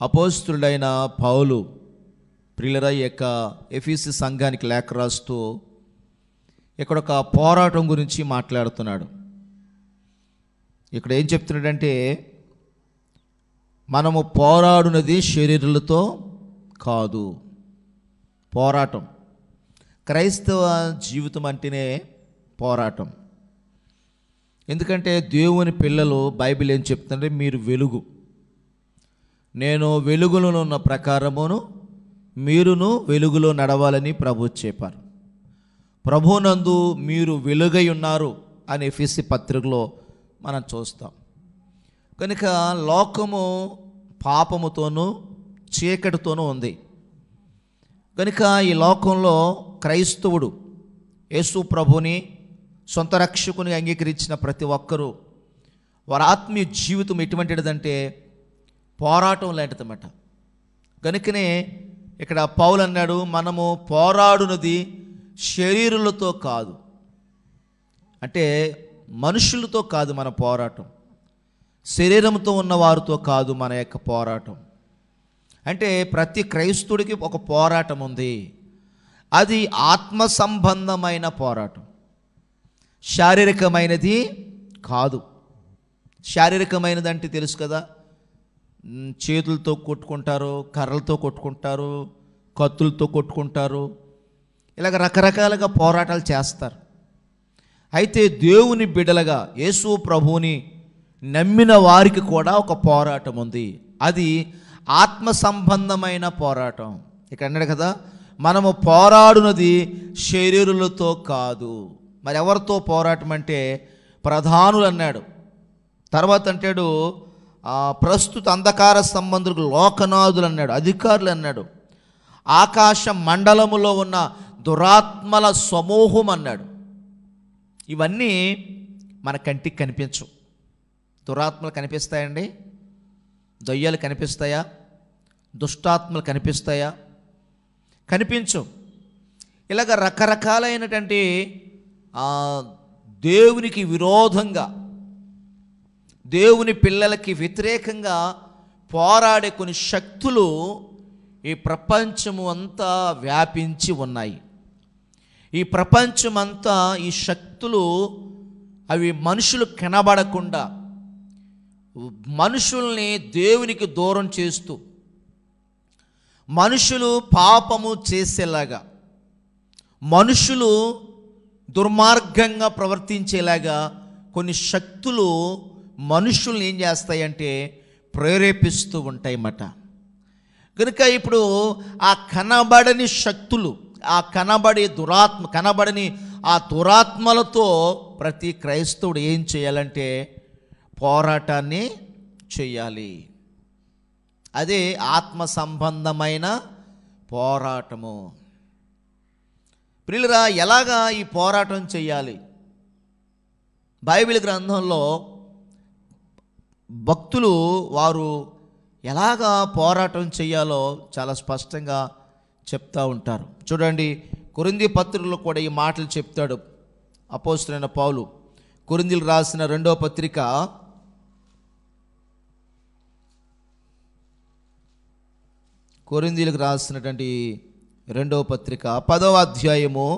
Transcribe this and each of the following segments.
అపోస్తలుడైన పౌలు ప్రియులరా యొక్క ఎఫెసు సంఘానికి లేఖ రాస్తూ ఇక్కడ ఒక పోరాటం గురించి మాట్లాడుతున్నాడు. ఇక్కడ ఏం చెప్తున్నాడంటే, మనము పోరాడునది శరీరులతో కాదు. పోరాటం, క్రైస్తవ జీవితం అంటేనే పోరాటం. ఎందుకంటే దేవుని పిల్లలు, బైబిల్ ఏం చెప్తుందంటే, మీరు వెలుగు, నేను వెలుగులో ఉన్న ప్రకారమును మీరును వెలుగులో నడవాలని ప్రభు చెప్పారు. ప్రభునందు మీరు వెలుగై ఉన్నారు అని ఎఫెసీ పత్రికలో మనం చూస్తాం. కనుక లోకము పాపముతోనూ చీకటితోనూ ఉంది. కనుక ఈ లోకంలో క్రైస్తవుడు యేసు ప్రభుని సొంత రక్షకుని అంగీకరించిన ప్రతి ఒక్కరూ వారి ఆత్మీయ జీవితం ఎటువంటిదంటే పోరాటం లాంటిదన్నమాట. కనుకనే ఇక్కడ పౌలు అన్నాడు, మనము పోరాడునది శరీరులతో కాదు, అంటే మనుషులతో కాదు మన పోరాటం, శరీరంతో ఉన్న వారితో కాదు మన యొక్క పోరాటం. అంటే ప్రతి క్రైస్తవుడికి ఒక పోరాటం ఉంది. అది ఆత్మ సంబంధమైన పోరాటం, శారీరకమైనది కాదు. శారీరకమైనది అంటే తెలుసు కదా, చేతులతో కొట్టుకుంటారు, కర్రలతో కొట్టుకుంటారు, కత్తులతో కొట్టుకుంటారు, ఇలాగ రకరకాలుగా పోరాటాలు చేస్తారు. అయితే దేవుని బిడ్డలుగా యేసు ప్రభువుని నమ్మిన వారికి కూడా ఒక పోరాటం ఉంది. అది ఆత్మ సంబంధమైన పోరాటం. ఇక్కడ అన్నాడు కదా, మనము పోరాడునది శరీరులతో కాదు. మరి ఎవరితో పోరాటం అంటే ప్రధానులు అన్నాడు. తర్వాత అంటాడు ప్రస్తుత అంధకార సంబంధులకు లోకనాథులు అన్నాడు, అధికారులు అన్నాడు, ఆకాశ మండలములో ఉన్న దురాత్మల సమూహం అన్నాడు. ఇవన్నీ మన కంటికి కనిపించవు. దురాత్మలు కనిపిస్తాయండి? దయ్యాలు కనిపిస్తాయా? దుష్టాత్మలు కనిపిస్తాయా? కనిపించవు. ఇలాగ రకరకాలైనటువంటి దేవునికి విరోధంగా, దేవుని పిల్లలకి వ్యతిరేకంగా పోరాడే కొన్ని శక్తులు ఈ ప్రపంచము అంతా వ్యాపించి ఉన్నాయి. ఈ ప్రపంచమంతా ఈ శక్తులు అవి మనుషులు కనబడకుండా మనుషుల్ని దేవునికి దూరం చేస్తూ, మనుషులు పాపము చేసేలాగా, మనుషులు దుర్మార్గంగా ప్రవర్తించేలాగా కొన్ని శక్తులు మనుషుల్ని ఏం చేస్తాయంటే ప్రేరేపిస్తూ ఉంటాయన్నమాట. కనుక ఇప్పుడు ఆ కనబడని శక్తులు, ఆ కనబడని ఆ దురాత్మలతో ప్రతి క్రైస్తవుడు ఏం చేయాలంటే పోరాటాన్ని చేయాలి. అదే ఆత్మ సంబంధమైన పోరాటము. ప్రియులరా, ఎలాగా ఈ పోరాటం చేయాలి? బైబిల్ గ్రంథంలో భక్తులు వారు ఎలాగా పోరాటం చేయాలో చాలా స్పష్టంగా చెప్తూ ఉంటారు. చూడండి, కొరింథీ పత్రికలో కూడా ఈ మాటలు చెప్తాడు అపోస్తలుడైన పౌలు. కొరింథీయులకు రాసిన 2వ పత్రిక 10వ అధ్యాయము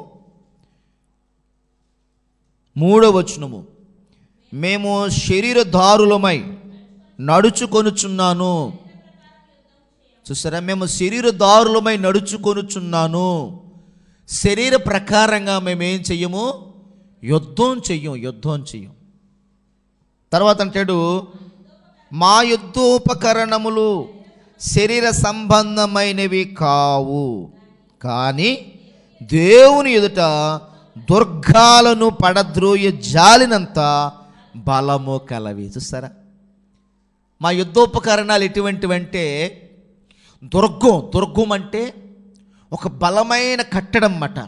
3వ వచనము, మేము శరీరధారులమై నడుచుకొనుచున్నాను. చూసారా, మేము శరీరధారులమై నడుచుకొనుచున్నాను. శరీర ప్రకారంగా మేమేం చెయ్యము? యుద్ధం చెయ్యం. తర్వాత అంటాడు, మా యుద్ధోపకరణములు శరీర సంబంధమైనవి కావు, కానీ దేవుని ఎదుట దుర్గాలను పడద్రోయ జాలినంత బలము కలవి. చూస్తారా, మా యుద్ధోపకరణాలు ఎటువంటివంటే దుర్గం అంటే ఒక బలమైన కట్టడం అన్నమాట.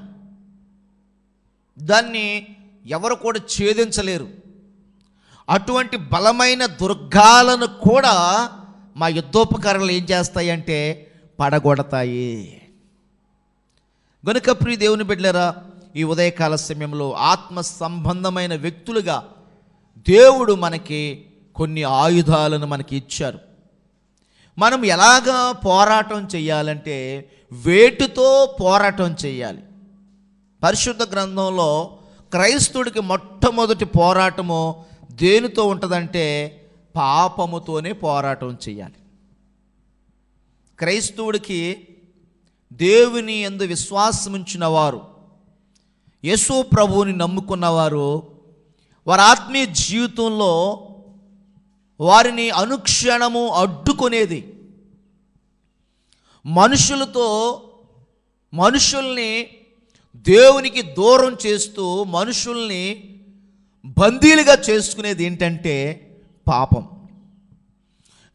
దాన్ని ఎవరు కూడా ఛేదించలేరు. అటువంటి బలమైన దుర్గాలను కూడా మా యుద్ధోపకరణలు ఏం చేస్తాయంటే పడగొడతాయి. గనుక ప్రియ దేవుని బిడ్డలారా, ఈ ఉదయకాల సమయంలో ఆత్మ సంబంధమైన వ్యక్తులుగా దేవుడు మనకి కొన్ని ఆయుధాలను మనకి ఇచ్చారు. మనం ఎలాగా పోరాటం చేయాలంటే వేటుతో పోరాటం చేయాలి. పరిశుద్ధ గ్రంథంలో క్రైస్తవుడికి మొట్టమొదటి పోరాటము దేనితో ఉంటుందంటే పాపముతోనే పోరాటం చేయాలి. క్రైస్తవుడికి దేవుని యందు విశ్వాసం ఉంచిన వారు, యేసు ప్రభువుని నమ్ముకున్నవారు, వారి ఆత్మీయ జీవితంలో వారిని అనుక్షణము అడ్డుకునేది, మనుషుల్ని దేవునికి దూరం చేస్తూ మనుషుల్ని బందీలుగా చేసుకునేది ఏంటంటే పాపం.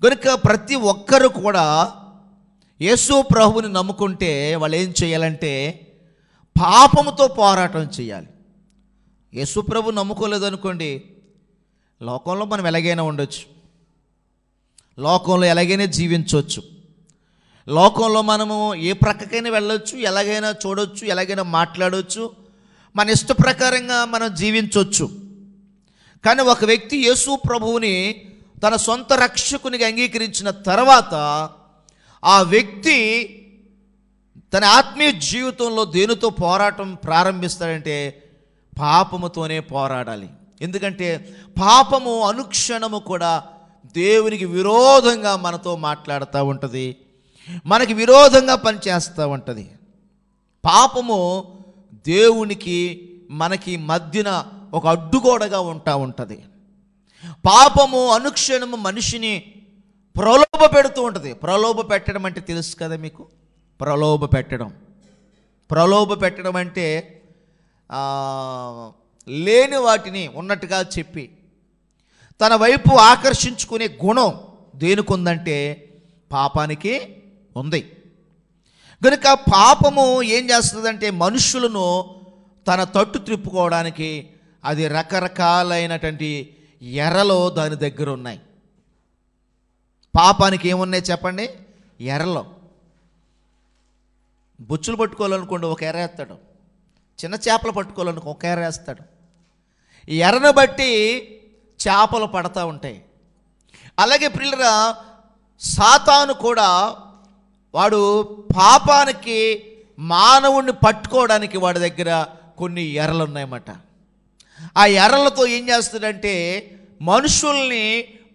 కనుక ప్రతి ఒక్కరు కూడా యేసు ప్రభువుని నమ్ముకుంటే వాళ్ళు ఏం చేయాలంటే పాపముతో పోరాటం చేయాలి. యేసు ప్రభు నమ్ముకోలేదనుకోండి, లోకంలో మనం ఎలాగైనా ఉండొచ్చు, లోకంలో ఎలాగైనా జీవించవచ్చు, లోకంలో మనము ఏ ప్రక్కకైనా వెళ్ళొచ్చు, ఎలాగైనా చూడొచ్చు, ఎలాగైనా మాట్లాడవచ్చు, మన ఇష్ట ప్రకారంగా మనం జీవించవచ్చు. కానీ ఒక వ్యక్తి యేసు ప్రభువుని తన సొంత రక్షకునిగా అంగీకరించిన తర్వాత ఆ వ్యక్తి తన ఆత్మీయ జీవితంలో దేనితో పోరాటం ప్రారంభిస్తాడంటే పాపముతోనే పోరాడాలి. ఎందుకంటే పాపము అనుక్షణము కూడా దేవునికి విరోధంగా మనతో మాట్లాడుతూ ఉంటుంది, మనకి విరోధంగా పనిచేస్తూ ఉంటుంది. పాపము దేవునికి మనకి మధ్యన ఒక అడ్డుగోడగా ఉంటుంది. పాపము అనుక్షణము మనిషిని ప్రలోభ పెడుతూ ఉంటుంది. ప్రలోభ పెట్టడం అంటే తెలుసు కదా మీకు, ప్రలోభ పెట్టడం అంటే లేని వాటిని ఉన్నట్టుగా చెప్పి తన వైపు ఆకర్షించుకునే గుణం దేనికి ఉందంటే పాపానికి ఉంది. కనుక పాపము ఏం చేస్తుందంటే మనుషులను తన తట్టు త్రిప్పుకోవడానికి అది రకరకాలైనటువంటి ఎర్రలో దాని దగ్గర ఉన్నాయి. పాపానికి ఏమున్నాయి చెప్పండి? ఎర్రలో. బొచ్చులు పట్టుకోవాలనుకోండి ఒక ఎర్ర వేస్తాడు, చిన్న చేపలు పట్టుకోవాలనుకో ఒక ఎర్ర వేస్తాడు. ఈ ఎర్రను బట్టి చేపలు పడతా ఉంటాయి. అలాగే ప్రియులరా, సాతాను కూడా వాడు పాపానికి మానవుణ్ణి పట్టుకోవడానికి వాడి దగ్గర కొన్ని ఎర్రలు ఉన్నాయన్నమాట. ఆ ఎర్రలతో ఏం చేస్తాడంటే మనుషుల్ని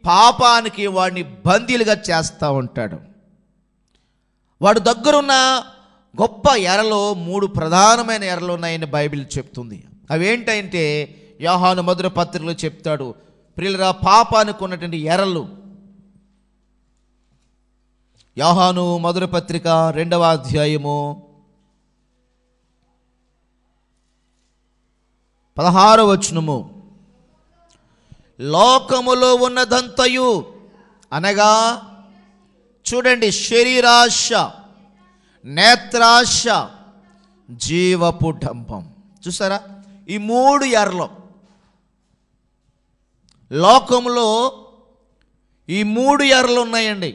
పాపానికి వాడిని బందీలుగా చేస్తూ ఉంటాడు. వాడు దగ్గరున్న గొప్ప ఎర్రలో 3 ప్రధానమైన ఎర్రలు ఉన్నాయని బైబిల్ చెప్తుంది. అవేంటంటే యోహాను మొదటి పత్రికలో చెప్తాడు. ప్రియులరా, పాపానికి ఉన్నటువంటి ఎర్రలు యోహాను మొదటి పత్రిక 2వ అధ్యాయము 16వ వచనము, లోకములో ఉన్నదంతయు అనగా చూడండి, శరీరాశ, నేత్రాశ, జీవపు డంబం. చూసారా, ఈ 3 ఎర్రలు లోకంలో ఈ 3 ఎర్రలు ఉన్నాయండి.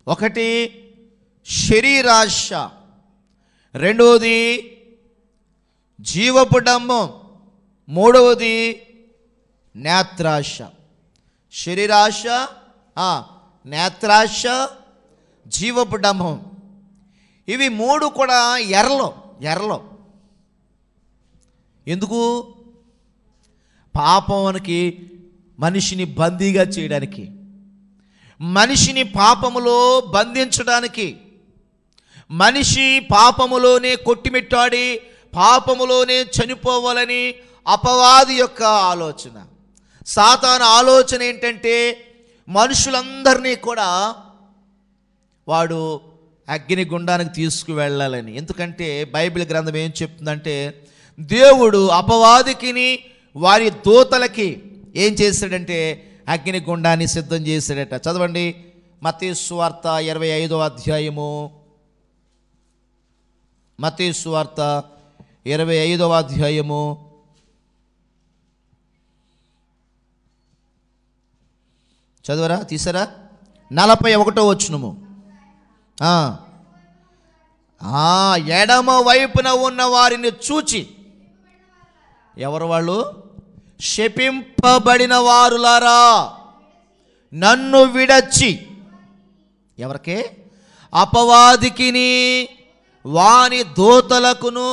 ఒకటి శరీరాశ, రెండవది జీవపు డంబం, మూడవది నేత్రాశ. శరీరాశ, నేత్రాశ, జీవపు డంబం, ఇవి 3 కూడా ఎర్రలో. ఎందుకు? పాపానికి మనిషిని బందీగా చేయడానికి, మనిషిని పాపములో బంధించడానికి, మనిషి పాపములోనే కొట్టిమిట్టాడి పాపములోనే చనిపోవాలని అపవాది యొక్క ఆలోచన. సాతాను ఆలోచన ఏంటంటే మనుషులందరినీ కూడా వాడు అగ్ని గుండానికి తీసుకువెళ్ళాలని. ఎందుకంటే బైబిల్ గ్రంథం ఏం చెప్తుందంటే దేవుడు అపవాదికిని వారి దూతలకి ఏం చేశాడంటే అగ్ని గుండాన్ని సిద్ధం చేశాడట. చదవండి, మత్తయి సువార్త 25వ అధ్యాయము, మత్తయి సువార్త 25వ అధ్యాయము 41వ వచనము. ఎడమ వైపున ఉన్న వారిని చూచి, ఎవరు వాళ్ళు? శపింపబడిన వారులారా, నన్ను విడచి ఎవరికే? అపవాదికిని వాని దూతలకును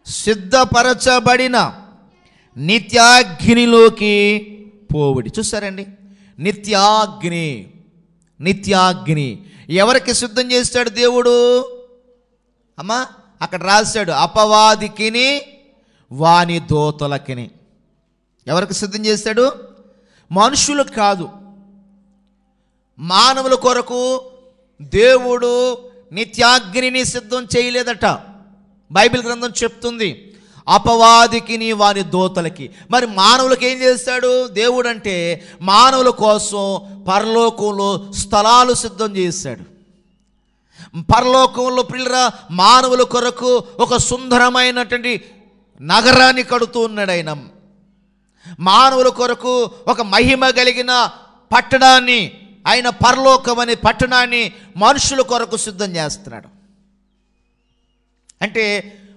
సిద్ధపరచబడిన నిత్యాగ్నిలోకి పోవుడి. చూసారండి, నిత్యాగ్ని. నిత్యాగ్ని ఎవరికి సిద్ధం చేస్తాడు దేవుడు? అమ్మా అక్కడ రాశాడు, అపవాదికిని వాని దూతలకిని. ఎవరికి సిద్ధం చేస్తాడు? మనుషులు కాదు, మానవుల కొరకు దేవుడు నిత్యాగ్నిని సిద్ధం చేయలేదట. బైబిల్ గ్రంథం చెప్తుంది, అపవాదికిని వాని దూతలకి. మరి మానవులకు ఏం చేస్తాడు దేవుడు అంటే, మానవుల కోసం పరలోకంలో స్థలాలు సిద్ధం చేశాడు. పరలోకంలో ప్రియులరా మానవుల కొరకు ఒక సుందరమైనటువంటి నగరాన్ని కడుతూ ఉన్నాడు ఆయన. మానవుల కొరకు ఒక మహిమ కలిగిన పట్టణాన్ని, ఆయన పరలోకం అనే పట్టణాన్ని మనుషుల కొరకు సిద్ధం చేస్తున్నాడు. అంటే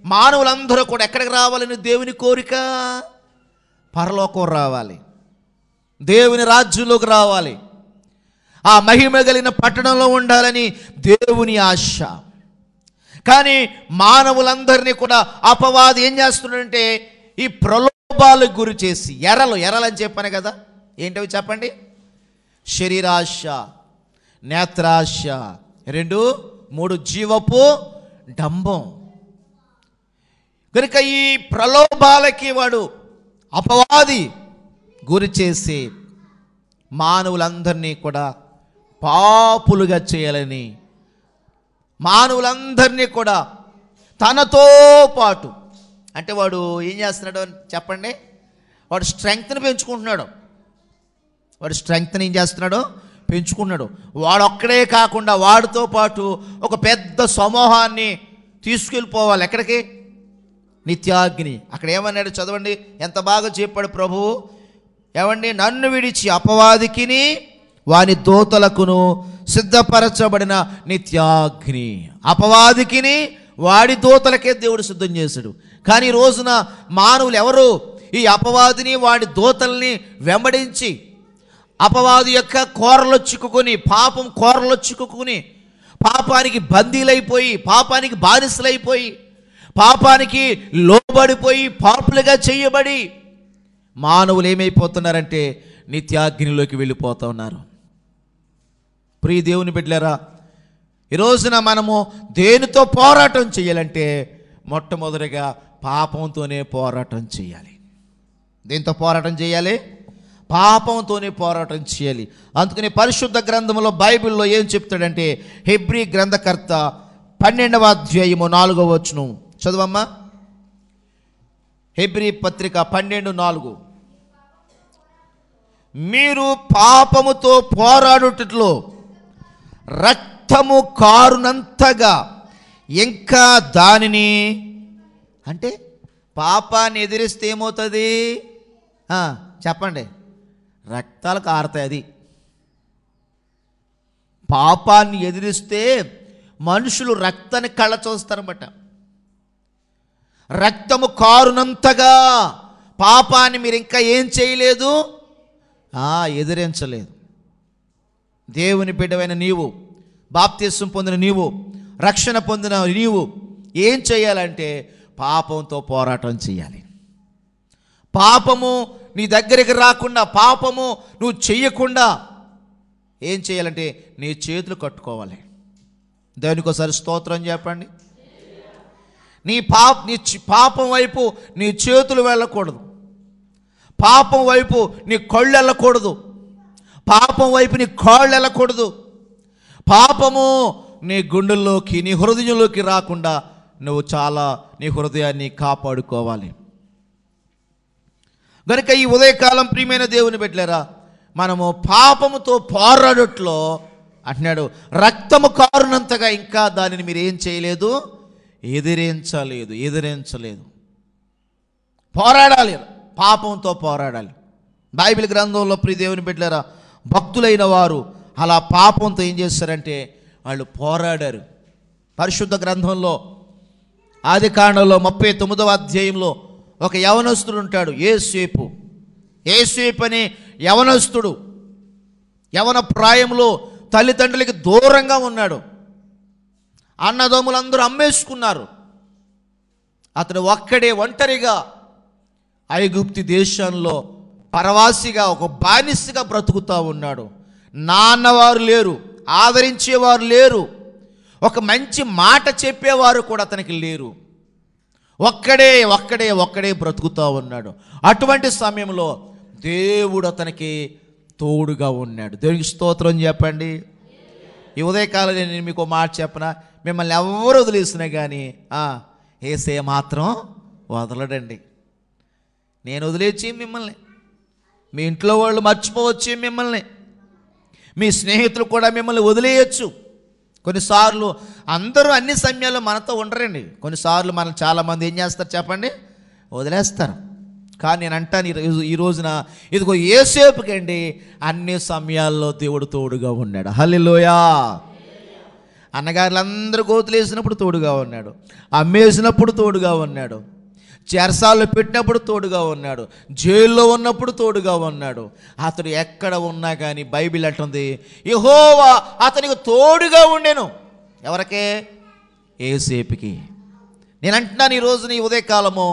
మానవులందరూ కూడా ఎక్కడికి రావాలని దేవుని కోరిక? పరలోకం రావాలి, దేవుని రాజ్యంలోకి రావాలి, ఆ మహిమ కలిగిన పట్టణంలో ఉండాలని దేవుని ఆశ. కానీ మానవులందరినీ కూడా అపవాది ఏం చేస్తున్నాడంటే, ఈ ప్రలోభాలకు గురి చేసి, ఎరలు అని చెప్పాను కదా, ఏంటవి చెప్పండి? శరీరాశ, నేత్రాశ, 2, 3 జీవపు డంబం. కనుక ఈ ప్రలోభాలకి వాడు అపవాది గురి చేసి మానవులందరినీ కూడా పాపులుగా చేయాలని, మానవులందరినీ కూడా తనతో పాటు, అంటే వాడు ఏం చేస్తున్నాడు చెప్పండి? వాడు స్ట్రెంగ్త్ని పెంచుకుంటున్నాడు. వాడు స్ట్రెంగ్త్ని ఏం చేస్తున్నాడు? పెంచుకున్నాడు. వాడొక్కడే కాకుండా వాడితో పాటు ఒక పెద్ద సమూహాన్ని తీసుకెళ్ళిపోవాలి. ఎక్కడికి? నిత్యాగ్ని. అక్కడ ఏమన్నాడు చదవండి, ఎంత బాగా చెప్పాడు ప్రభువు. ఏమండి, నన్ను విడిచి అపవాదికిని వాని దూతలకును సిద్ధపరచబడిన నిత్యాగ్ని. అపవాదికిని వాడి దూతలకే దేవుడు సిద్ధం చేశాడు. కానీ ఈ రోజున మానవులు ఎవరు? ఈ అపవాదిని వాడి దూతల్ని వెంబడించి అపవాది యొక్క కోరలో చిక్కుకొని, పాపం కోరలో చిక్కుకొని, పాపానికి బందీలైపోయి, పాపానికి బానిసలైపోయి, పాపానికి లోబడిపోయి, పాపులుగా చేయబడి మానవులు ఏమైపోతున్నారంటే నిత్యాగ్నిలోకి వెళ్ళిపోతూ ఉన్నారు. ప్రియ దేవుని బిడ్డలారా, ఈ రోజున మనము దేనితో పోరాటం చేయాలంటే మొట్టమొదటిగా పాపంతోనే పోరాటం చేయాలి. దేంతో పోరాటం చేయాలి? పాపంతోనే పోరాటం చేయాలి. అందుకని పరిశుద్ధ గ్రంథంలో బైబిల్లో ఏం చెప్తాడంటే, హెబ్రీ గ్రంథకర్త 12వ అధ్యాయము 4వ వచనం చదవమ్మా. హెబ్రీ పత్రిక 12:4. మీరు పాపముతో పోరాడుటలో రక్తము కారునంతగా ఇంకా దానిని, అంటే పాపాన్ని ఎదిరిస్తే ఏమవుతుంది చెప్పండి? రక్తాలు కారుతాయి. అది పాపాన్ని ఎదిరిస్తే మనుషులు రక్తాన్ని కళ్ళ చూస్తారన్నమాట. రక్తము కారునంతగా పాపాన్ని మీరు ఇంకా ఏం చేయలేదు? ఎదిరించలేదు. దేవుని బిడ్డవైన నీవు, బాప్తిస్మం పొందిన నీవు, రక్షణ పొందిన నీవు ఏం చేయాలంటే పాపంతో పోరాటం చేయాలి. పాపము నీ దగ్గరికి రాకుండా, పాపము నువ్వు చెయ్యకుండా ఏం చేయాలంటే నీ చేతులు కట్టుకోవాలి. దేవునికి ఒకసారి స్తోత్రం చెప్పండి. నీ పాపం వైపు నీ చేతులు వెళ్ళకూడదు, పాపం వైపు నీ కళ్ళు వెళ్ళకూడదు, పాపం వైపు నీ కాళ్ళు వెళ్ళకూడదు. పాపము నీ గుండెల్లోకి, నీ హృదయంలోకి రాకుండా నువ్వు చాలా నీ హృదయాన్ని కాపాడుకోవాలి. కనుక ఈ ఉదయకాలం ప్రియమైన దేవుని బిడ్డలారా, మనము పాపముతో పోరాడట్లో అంటున్నాడు, రక్తము కారునంతగా ఇంకా దానిని మీరు ఏం చేయలేదు? ఎదిరించలేదు. పోరాడాలి, పాపంతో పోరాడాలి. బైబిల్ గ్రంథంలో ప్రియ దేవుని బిడ్డలారా, భక్తులైన వారు అలా పాపంతో ఏం చేస్తారంటే వాళ్ళు పోరాడారు. పరిశుద్ధ గ్రంథంలో ఆదికాండంలో 39వ అధ్యాయంలో ఒక యవనస్తుడు ఉంటాడు, యేసేపు అనే యవనస్తుడు. యవన ప్రాయంలో తల్లిదండ్రులకి దూరంగా ఉన్నాడు. అన్నదమ్ములందరూ అమ్మేసుకున్నారు. అతను ఒక్కడే ఒంటరిగా ఐగుప్తు దేశంలో పరవాసిగా, ఒక బానిసగా బ్రతుకుతూ ఉన్నాడు. నాన్నవారు లేరు, ఆదరించేవారు లేరు, ఒక మంచి మాట చెప్పేవారు కూడా అతనికి లేరు. ఒక్కడే బ్రతుకుతూ ఉన్నాడు. అటువంటి సమయంలో దేవుడు అతనికి తోడుగా ఉన్నాడు. దేవునికి స్తోత్రం చెప్పండి. ఈ ఉదయకాలం నేను మీకు మాట చెప్పనా, మిమ్మల్ని ఎవరు వదిలేసినా కానీ యేసయ్య మాత్రం వదలడండి. నేను వదిలేచి మిమ్మల్ని, మీ ఇంట్లో వాళ్ళు మర్చిపోవచ్చు మిమ్మల్ని, మీ స్నేహితులు కూడా మిమ్మల్ని వదిలేయచ్చు. కొన్నిసార్లు అందరూ అన్ని సమయాల్లో మనతో ఉండరండి. కొన్నిసార్లు మనం చాలామంది ఏం చేస్తారు చెప్పండి, వదిలేస్తారు. కానీ నేను అంటాను ఈ రోజున ఇదిగో యేసేపుకండి అన్ని సమయాల్లో దేవుడు తోడుగా ఉన్నాడు. హల్లెలూయా. అన్నగారులందరూ గోతులేసినప్పుడు తోడుగా ఉన్నాడు, అమ్మేసినప్పుడు తోడుగా ఉన్నాడు, చెరసాల్లో పెట్టినప్పుడు తోడుగా ఉన్నాడు, జైల్లో ఉన్నప్పుడు తోడుగా ఉన్నాడు. అతడు ఎక్కడ ఉన్నా కానీ బైబిల్ అంటుంది యెహోవా అతనికి తోడుగా ఉండెను. ఎవరికే? యేసేపుకి. నేను అంటున్నాను ఈ రోజున ఈ ఉదయకాలము,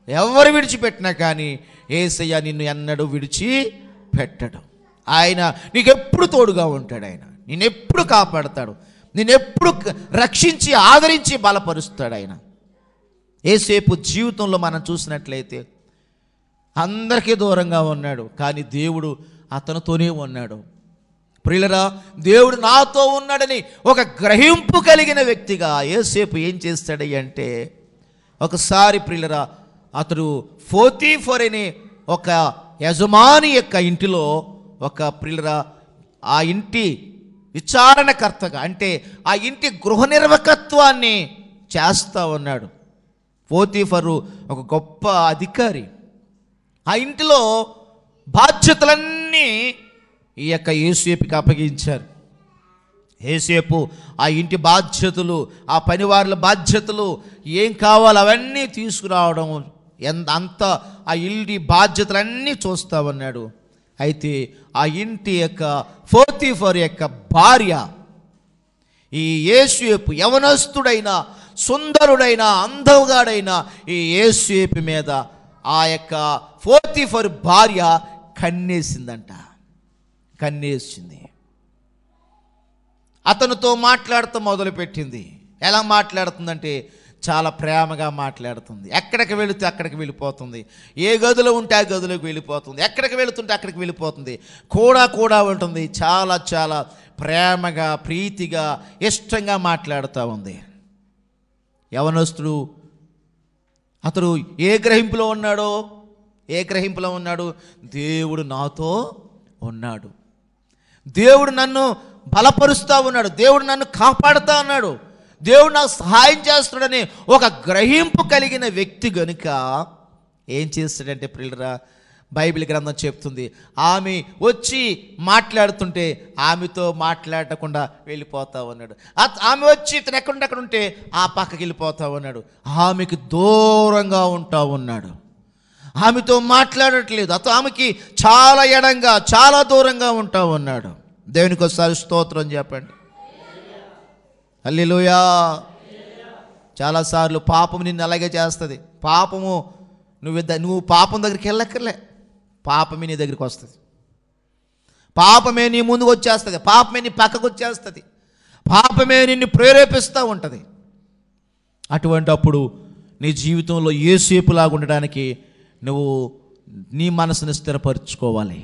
ఎవరు విడిచిపెట్టినా కానీ యేసయ్య నిన్ను ఎన్నడూ విడిచిపెట్టడు. ఆయన నీకెప్పుడు తోడుగా ఉంటాడు. ఆయన నిన్నెప్పుడు కాపాడతాడు, నిన్నెప్పుడు రక్షించి ఆదరించి బలపరుస్తాడు. ఆయన యేసేపు జీవితంలో మనం చూసినట్లయితే అందరికీ దూరంగా ఉన్నాడు, కానీ దేవుడు అతనితోనే ఉన్నాడు. ప్రియులరా, దేవుడు నాతో ఉన్నాడని ఒక గ్రహింపు కలిగిన వ్యక్తిగా యేసేపు ఏం చేస్తాడు అంటే, ఒకసారి ప్రియులరా అతడు పోతీఫర్ అనే ఒక యజమాని యొక్క ఇంటిలో ఒక ప్రియులరా ఆ ఇంటి విచారణకర్తగా, అంటే ఆ ఇంటి గృహ నిర్వాహకత్వాన్ని చేస్తూ ఉన్నాడు. పోతీఫరు ఒక గొప్ప అధికారి. ఆ ఇంటిలో బాధ్యతలన్నీ ఈ యొక్క యేసేపుకి అప్పగించారు. యేసేపు ఆ ఇంటి బాధ్యతలు, ఆ పనివారుల బాధ్యతలు ఏం కావాలో అవన్నీ తీసుకురావడం, అంత ఆ ఇంటి బాధ్యతలన్నీ చూస్తూ ఉన్నాడు. అయితే ఆ ఇంటి యొక్క పోతీఫర్ యొక్క భార్య ఈ యేసేపు యవనస్తుడైన, సుందరుడైన, అందగాడైన ఈ యేసేపు మీద ఆ యొక్క పోతీఫర్ భార్య కన్నేసిందంట. కన్నేసింది. అతనితో మాట్లాడుతూ మొదలుపెట్టింది. ఎలా మాట్లాడుతుందంటే చాలా ప్రేమగా మాట్లాడుతుంది. ఎక్కడికి వెళితే అక్కడికి వెళ్ళిపోతుంది, ఏ గదిలో ఉంటే ఆ గదిలోకి వెళ్ళిపోతుంది, ఎక్కడికి వెళుతుంటే అక్కడికి వెళ్ళిపోతుంది, కూడా ఉంటుంది. చాలా చాలా ప్రేమగా, ప్రీతిగా, ఇష్టంగా మాట్లాడుతూ ఉంది. యవనస్తుడు అతడు ఏ గ్రహింపులో ఉన్నాడు? దేవుడు నాతో ఉన్నాడు, దేవుడు నన్ను బలపరుస్తూ ఉన్నాడు, దేవుడు నన్ను కాపాడుతూ ఉన్నాడు, దేవుడు నాకు సహాయం చేస్తాడని ఒక గ్రహింపు కలిగిన వ్యక్తి గనుక ఏం చేస్తాడంటే ప్రియులరా, బైబిల్ గ్రంథం చెప్తుంది ఆమె వచ్చి మాట్లాడుతుంటే ఆమెతో మాట్లాడకుండా వెళ్ళిపోతా ఉన్నాడు. ఆమె వచ్చి ఇతను ఎక్కడుంటే ఉంటే ఆ పక్కకి వెళ్ళిపోతా ఉన్నాడు. ఆమెకి దూరంగా ఉంటా ఉన్నాడు, ఆమెతో మాట్లాడట్లేదు. ఆమెకి చాలా ఎడంగా, చాలా దూరంగా ఉంటా ఉన్నాడు. దేవునికి ఒకసారి స్తోత్రం చెప్పండి. హల్లెలూయా. చాలాసార్లు పాపము నిన్ను అలాగే చేస్తుంది. పాపము నువ్వు పాపం దగ్గరికి వెళ్ళక్కర్లే, పాపమే నీ దగ్గరికి వస్తుంది, పాపమే నీ ముందుకు వచ్చేస్తుంది, పాపమే నీ పక్కకు వచ్చేస్తుంది, పాపమే నిన్ను ప్రేరేపిస్తూ ఉంటుంది. అటువంటి అప్పుడు నీ జీవితంలో యేసేపులాగా ఉండడానికి నువ్వు నీ మనసును స్థిరపరచుకోవాలి.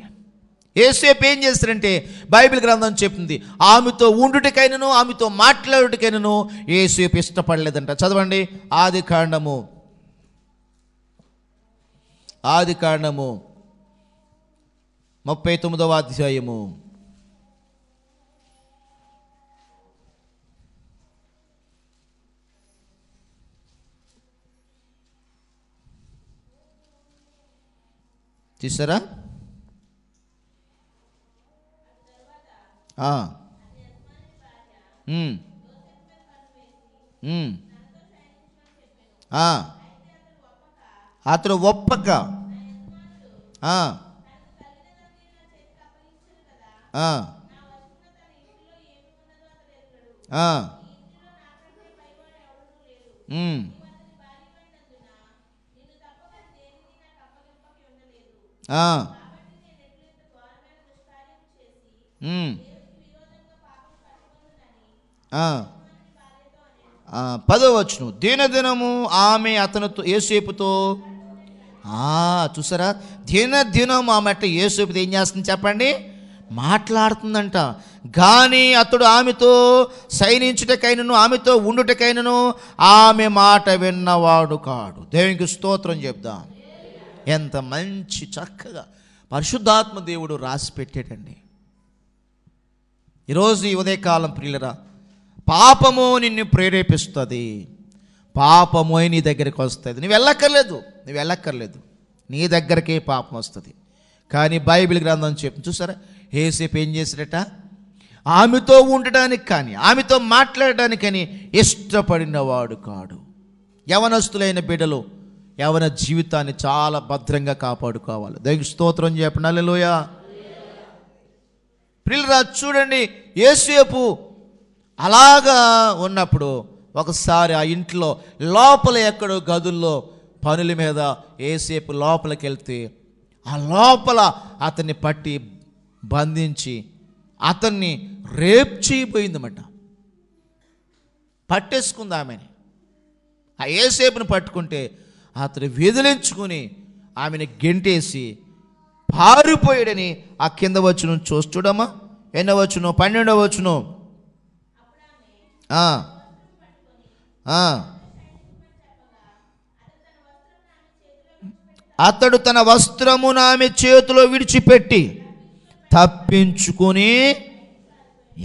యేసేపు ఏం చేస్తాడంటే బైబిల్ గ్రంథం చెప్తుంది ఆమెతో ఉండుటకైనను ఆమెతో మాట్లాడుటకైనను యేసేపు ఇష్టపడలేదంట. చదవండి ఆదికాండము 39వ అధ్యాయము 'తీసారా? అతడు ఒప్పక ఆ, ఉమ్, ఆ, ఉమ్, ఆ. 10వ వచనం, దినదినము ఆమె అతనితో యేసేపుతో, చూసారా, దినదినం ఆమె అట్ట యేసేపుతో ఏం చేస్తుంది చెప్పండి, మాట్లాడుతుందంట. కానీ అతడు ఆమెతో శయనించుటకైనను ఆమెతో ఉండుటకైనను ఆమె మాట విన్నవాడు కాడు. దేవునికి స్తోత్రం చెప్దాం. ఎంత మంచి చక్కగా పరిశుద్ధాత్మ దేవుడు రాసి పెట్టాడండి. ఈరోజు ఈ ఉదయకాలం ప్రియులరా, పాపము నిన్ను ప్రేరేపిస్తుంది, పాపము నీ దగ్గరికి వస్తుంది. నువ్వు వెళ్ళక్కర్లేదు, నీ దగ్గరికే పాపం వస్తుంది. కానీ బైబిల్ గ్రంథం చెప్తుంది చూసారా, యేసేపు ఏం చేశాడట, ఆమెతో ఉండడానికి కానీ ఆమెతో మాట్లాడడానికి కానీ ఇష్టపడినవాడు కాడు. యవనస్తులైన బిడ్డలు యవన జీవితాన్ని చాలా భద్రంగా కాపాడుకోవాలి. దేవునికి స్తోత్రం చెప్పండి. హల్లెలూయా. ప్రియులారా చూడండి, యేసేపు అలాగా ఉన్నప్పుడు ఒకసారి ఆ ఇంట్లో లోపల ఎక్కడో గదుల్లో పనుల మీద యేసేపు లోపలికి వెళ్తే ఆ లోపల అతన్ని పట్టి బంధించి అతన్ని రేప్ చేయబోయిందన్నమాట. పట్టేసుకుంది ఆమెని. ఆ యేసేపుని పట్టుకుంటే అతను విదిలించుకుని ఆమెను గెంటేసి పారిపోయాడని ఆ కింద వచనం చూడమ్మా. ఎన్నో వచనం, 12వ వచనం. అతడు తన వస్త్రమును ఆమె చేతిలో విడిచిపెట్టి తప్పించుకొని,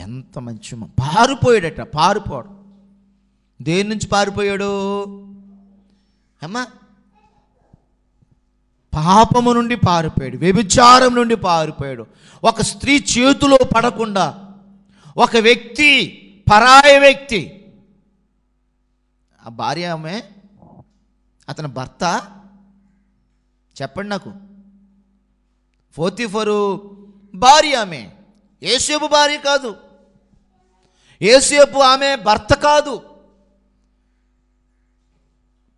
ఎంత మంచి పారిపోయాడట. పారిపోడు, దేని నుంచి పారిపోయాడు అమ్మా? పాపము నుండి పారిపోయాడు, వ్యభిచారం నుండి పారిపోయాడు. ఒక స్త్రీ చేతిలో పడకుండా, ఒక వ్యక్తి, పరాయి వ్యక్తి, ఆ భార్య ఆమె, అతని భర్త, చెప్పండి నాకు. పోతీఫరు భార్య ఆమె, యేసేపు భార్య కాదు, యేసేపు ఆమె భర్త కాదు.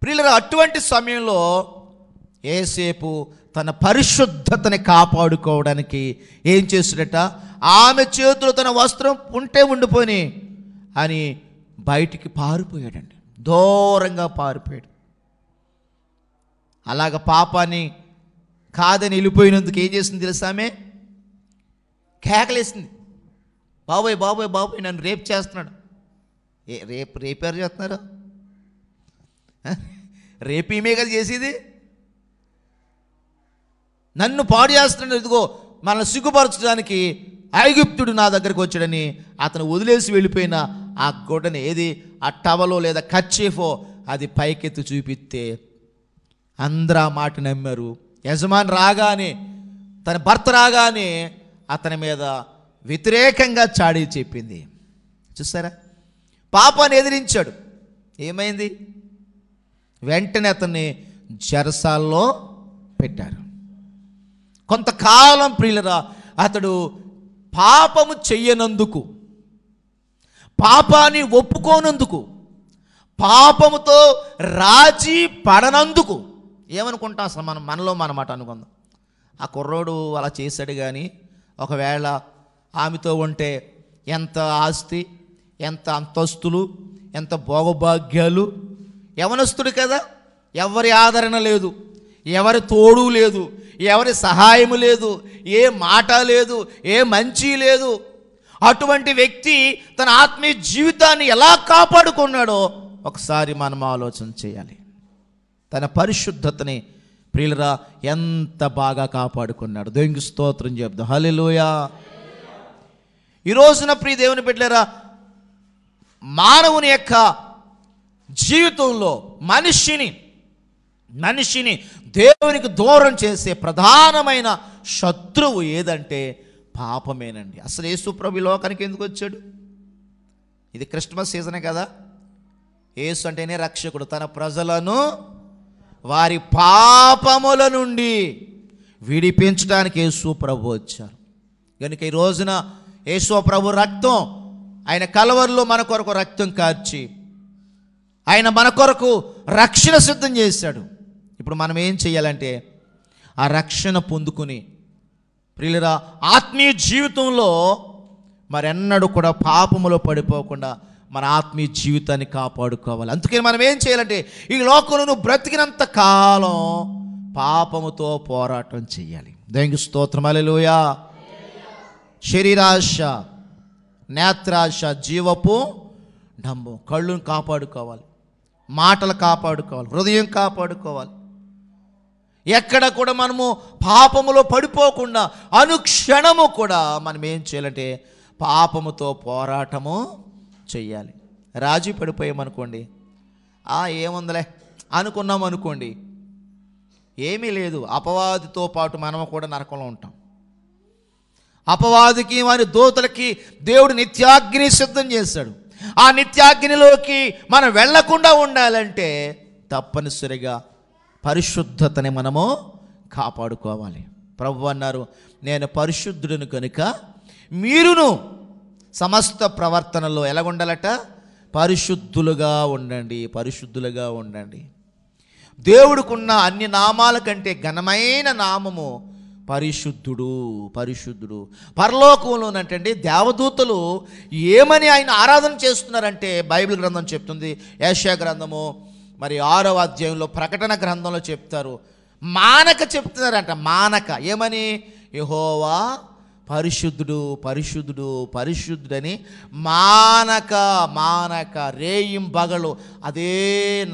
ప్రియులారా, అటువంటి సమయంలో యేసేపు తన పరిశుద్ధతని కాపాడుకోవడానికి ఏం చేశాడట, ఆమె చేతిలో తన వస్త్రం ఉంటే ఉండిపోని అని బయటికి పారిపోయాడండి, దూరంగా పారిపోయాడు. అలాగ పాపాన్ని కాదని వెళ్ళిపోయినందుకు ఏం చేసింది తెలుసా, ఆమె కేకలేసింది, బాబోయ్ బాబోయ్ బాబోయ్ నన్ను రేపు చేస్తున్నాడు. రేపారు చేస్తున్నారు, రేపు ఈమె కదా చేసేది, నన్ను పాడు చేస్తున్నాడు, ఇదిగో మనల్ని సిగ్గుపరచడానికి ఐగుప్తుడు నా దగ్గరికి వచ్చాడని అతను వదిలేసి వెళ్ళిపోయిన ఆ గొడ్డని, ఏది ఆ టవలో లేదా కర్చీఫో, అది పైకెత్తి చూపిస్తే అందరూ ఆ మాట నమ్మారు. యజమాని రాగానే, తన భర్త రాగానే అతని మీద వ్యతిరేకంగా చాడీ చెప్పింది. చూసారా, పాపాన్ని ఎదిరించాడు. ఏమైంది, వెంటనే అతన్ని చెరసాల్లో పెట్టారు. కొంతకాలం ప్రియులరా అతడు పాపము చెయ్యనందుకు, పాపాన్ని ఒప్పుకోనందుకు, పాపముతో రాజీ పడనందుకు, ఏమనుకుంటాం అసలు మనలో మనమాట అనుకుందాం, ఆ కుర్రోడు అలా చేశాడు, కానీ ఒకవేళ ఆమెతో ఉంటే ఎంత ఆస్తి, ఎంత అంతస్తులు, ఎంత భోగభాగ్యాలు. యవనస్తుడు కదా, ఎవరి ఆదరణ లేదు, ఎవరి తోడు లేదు, ఎవరి సహాయము లేదు, ఏ మాట లేదు, ఏ మంచి లేదు. అటువంటి వ్యక్తి తన ఆత్మీయ జీవితాన్ని ఎలా కాపాడుకున్నాడో ఒకసారి మనం ఆలోచన చేయాలి. తన పరిశుద్ధతని ప్రియులరా ఎంత బాగా కాపాడుకున్నాడు. దేవునికి స్తోత్రం చెప్దాం. హల్లెలూయా. ఈ రోజున ప్రియ దేవుని బిడ్డలారా, మానవుని యొక్క జీవితంలో మనిషిని దేవునికి దూరం చేసే ప్రధానమైన శత్రువు ఏదంటే పాపమేనండి. అసలు యేసు ప్రభు లోకానికి ఎందుకు వచ్చాడు? ఇది క్రిస్మస్ సీజనే కదా. యేసు అంటేనే రక్షకుడు. తన ప్రజలను వారి పాపముల నుండి విడిపించడానికి యేసు ప్రభు వచ్చారు. కనుక ఈ రోజున యేసు ప్రభు రక్తం ఆయన కలవరిలో మన కొరకు రక్తం కార్చి ఆయన మన కొరకు రక్షణ సిద్ధం చేశాడు. ఇప్పుడు మనం ఏం చేయాలంటే ఆ రక్షణ పొందుకుని ప్రియులరా ఆత్మీయ జీవితంలో మరెన్నడూ కూడా పాపములో పడిపోకుండా మన ఆత్మీయ జీవితాన్ని కాపాడుకోవాలి. అందుకని మనం ఏం చేయాలంటే ఈ లోకంలో నువ్వు బ్రతికినంత కాలం పాపముతో పోరాటం చేయాలి. దేవునికి స్తోత్రం, హల్లెలూయా. శరీరాశ, నేత్రాశ, జీవపు డంబం, కళ్ళును కాపాడుకోవాలి, మాటలు కాపాడుకోవాలి, హృదయం కాపాడుకోవాలి. ఎక్కడ కూడా మనము పాపములో పడిపోకుండా అనుక్షణము కూడా మనం ఏం చేయాలంటే పాపముతో పోరాటము చెయ్యాలి. రాజీ పడిపోయామనుకోండి, ఏముందిలే అనుకున్నాం అనుకోండి, ఏమీ లేదు. అపవాదితో పాటు మనము కూడా నరకంలో ఉంటాం. అపవాదికి వారి దూతలకి దేవుడు నిత్యాగ్ని సిద్ధం చేశాడు. ఆ నిత్యాగ్నిలోకి మనం వెళ్లకుండా ఉండాలంటే తప్పనిసరిగా పరిశుద్ధతని మనము కాపాడుకోవాలి. ప్రభువు అన్నారు, నేను పరిశుద్ధుడును కనుక మీరును సమస్త ప్రవర్తనలో ఎలాగుండాలట? పరిశుద్ధులుగా ఉండండి, పరిశుద్ధులుగా ఉండండి. దేవుడికున్న అన్ని నామాల కంటే ఘనమైన నామము పరిశుద్ధుడు, పరిశుద్ధుడు. పరలోకంలోనంటండి దేవదూతలు ఏమని ఆయన ఆరాధన చేస్తున్నారంటే బైబిల్ గ్రంథం చెప్తుంది. యెషయా గ్రంథము మరి 6వ అధ్యాయంలో, ప్రకటన గ్రంథంలో చెప్తారు, మానక చెప్తున్నారంట. మానక ఏమని? యెహోవా పరిశుద్ధుడు, పరిశుద్ధుడు, పరిశుద్ధుడని మానక మానక రేయింబగలు అదే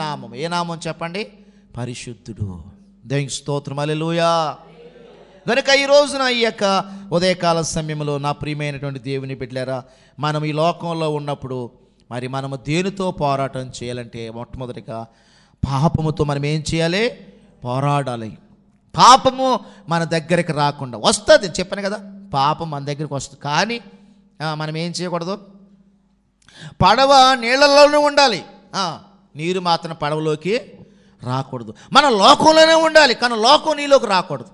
నామం. ఏ నామం చెప్పండి? పరిశుద్ధుడు. దేవునికి స్తోత్రం, హల్లెలూయా. కనుక ఈ రోజున ఈ యొక్క ఉదయకాల సమయంలో నా ప్రియమైనటువంటి దేవుని బిడ్డలారా, మనం ఈ లోకంలో ఉన్నప్పుడు మరి మనము దేనితో పోరాటం చేయాలంటే మొట్టమొదటిగా పాపముతో మనం ఏం చేయాలి? పోరాడాలి. పాపము మన దగ్గరికి రాకుండా వస్తుంది. చెప్పాను కదా, పాపం మన దగ్గరికి వస్తుంది. కానీ మనం ఏం చేయకూడదు? పడవ నీళ్ళల్లోనే ఉండాలి, నీరు మాత్రం పడవలోకి రాకూడదు. మన లోకంలోనే ఉండాలి, కానీ లోకం నీలోకి రాకూడదు.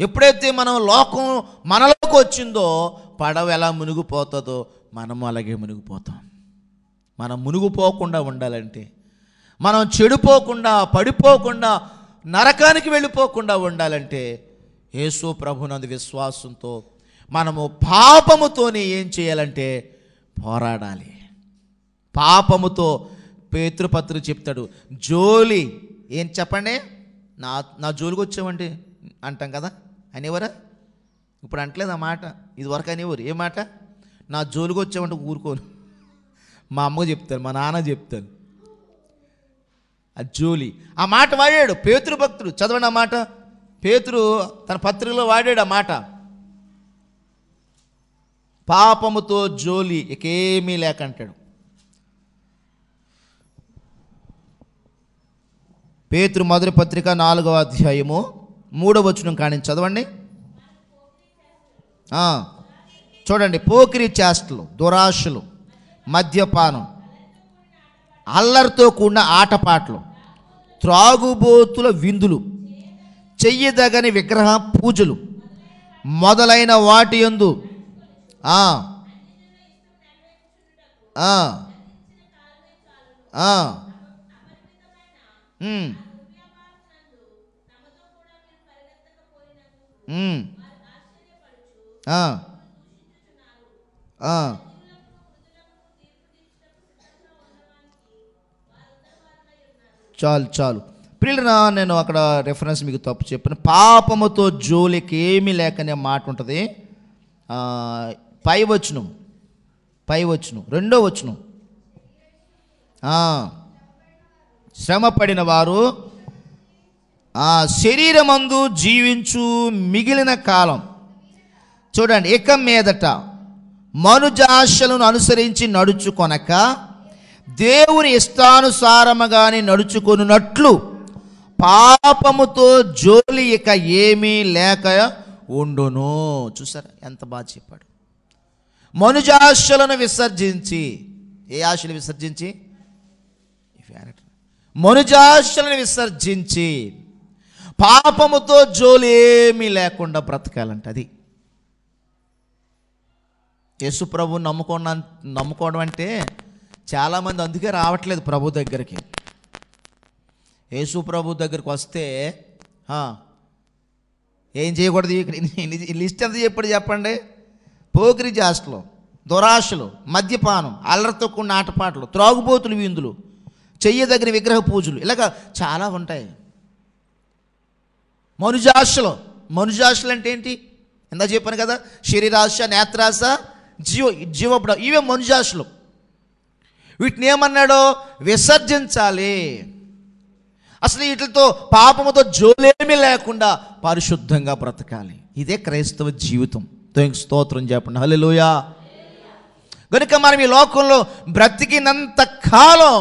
ఎప్పుడైతే మనం లోకం మనలోకి వచ్చిందో పడవ ఎలా మునిగిపోతుందో మనము అలాగే మునిగిపోతాం. మనం మునిగిపోకుండా ఉండాలంటే, మనం చెడిపోకుండా, పడిపోకుండా, నరకానికి వెళ్ళిపోకుండా ఉండాలంటే యేసు ప్రభునందు విశ్వాసంతో మనము పాపముతోనే ఏం చేయాలంటే పోరాడాలి. పాపముతో పేతురు చెప్తాడు, జోలి ఏం చెప్పండి? నా జోలికి వచ్చామంటే అంటాం కదా, అనేవరా? ఇప్పుడు అంటలేదు ఆ మాట, ఇది వరకు అనేవారు. ఏ మాట? నా జోలికి వచ్చామంటే ఊరుకోను. మా అమ్మ చెప్తాను, మా నాన్న చెప్తాను. ఆ జోలి ఆ మాట వాడాడు పేతురు భక్తుడు. చదవండి ఆ మాట. పేతురు తన పత్రికలో వాడాడు ఆ మాట. పాపముతో జోలి ఇకేమీ లేకంటాడు. పేతురు మొదటి పత్రిక 4వ అధ్యాయము 3వ వచనం కాని చదవండి. చూడండి, పోకిరి చేష్టలు, దురాశలు, మద్యపానం, అల్లరితో కూడిన ఆటపాటలు, త్రాగుబోతుల విందులు, చెయ్యదగని విగ్రహ పూజలు మొదలైన వాటి యందు చాలు ప్రియులరా, నేను అక్కడ రెఫరెన్స్ మీకు తప్పు చెప్పాను. పాపముతో జోలికి ఏమీ లేకనే మాట ఉంటుంది. పై వచనం 2వ వచనం, శ్రమపడిన వారు శరీరమందు జీవించు మిగిలిన కాలం, చూడండి, ఇక మీదట మనుజాశలను అనుసరించి నడుచుకొనక దేవుని ఇష్టానుసారముగానే నడుచుకొనున్నట్లు పాపముతో జోలి ఇక ఏమీ లేక ఉండును. చూసారా ఎంత బాగా చెప్పాడు? మనుజాశలను విసర్జించి, ఏ ఆశలు విసర్జించి? మనుజాశలను విసర్జించి పాపముతో జోలి ఏమీ లేకుండా బ్రతకాలంట. అది యేసు ప్రభువుని నమ్ముకోవడం అంటే చాలామంది అందుకే రావట్లేదు ప్రభు దగ్గరికి. యేసు ప్రభు దగ్గరికి వస్తే ఏం చేయకూడదు? ఇక్కడ లిస్ట్ ఎంత చెప్పండి. పోకిరి చేష్టలు, దురాశలు, మద్యపానం, అల్లరితో కూడిన ఆటపాటలు, త్రాగుబోతులు, విందులు, చెయ్యదగిన విగ్రహ పూజలు, ఇలాగ చాలా ఉంటాయి. మనుజాశలు అంటే ఏంటి? ఇందా చెప్పాను కదా, శరీరాశ, నేత్రాశ, జీవపడ, ఇవే మనుజాశలు. వీటిని ఏమన్నాడో విసర్జించాలి. అసలు వీటితో పాపముతో జోలేమీ లేకుండా పరిశుద్ధంగా బ్రతకాలి. ఇదే క్రైస్తవ జీవితం. దేవునికి స్తోత్రం చెప్పండి. హల్లెలూయా. కనుక మనం ఈ లోకంలో బ్రతికినంత కాలం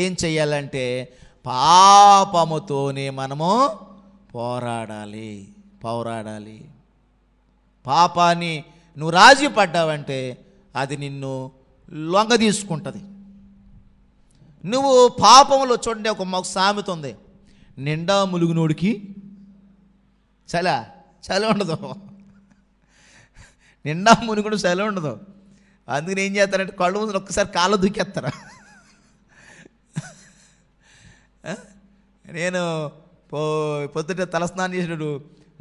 ఏం చెయ్యాలంటే పాపముతోనే మనము పోరాడాలి. పాపాన్ని నువ్వు రాజీ పడ్డావంటే అది నిన్ను లొంగ తీసుకుంటుంది. నువ్వు పాపంలో చూడండి, ఒక సామెత ఉంది, నిండా ములుగునోడికి చలి ఉండదు. నిండా మునుగుడు చలి ఉండదు. అందుకని ఏం చేస్తారంటే కళ్ళు ముందు ఒక్కసారి కాళ్ళు దూకేస్తారా. నేను పొద్దుట తలస్నానం చేసినప్పుడు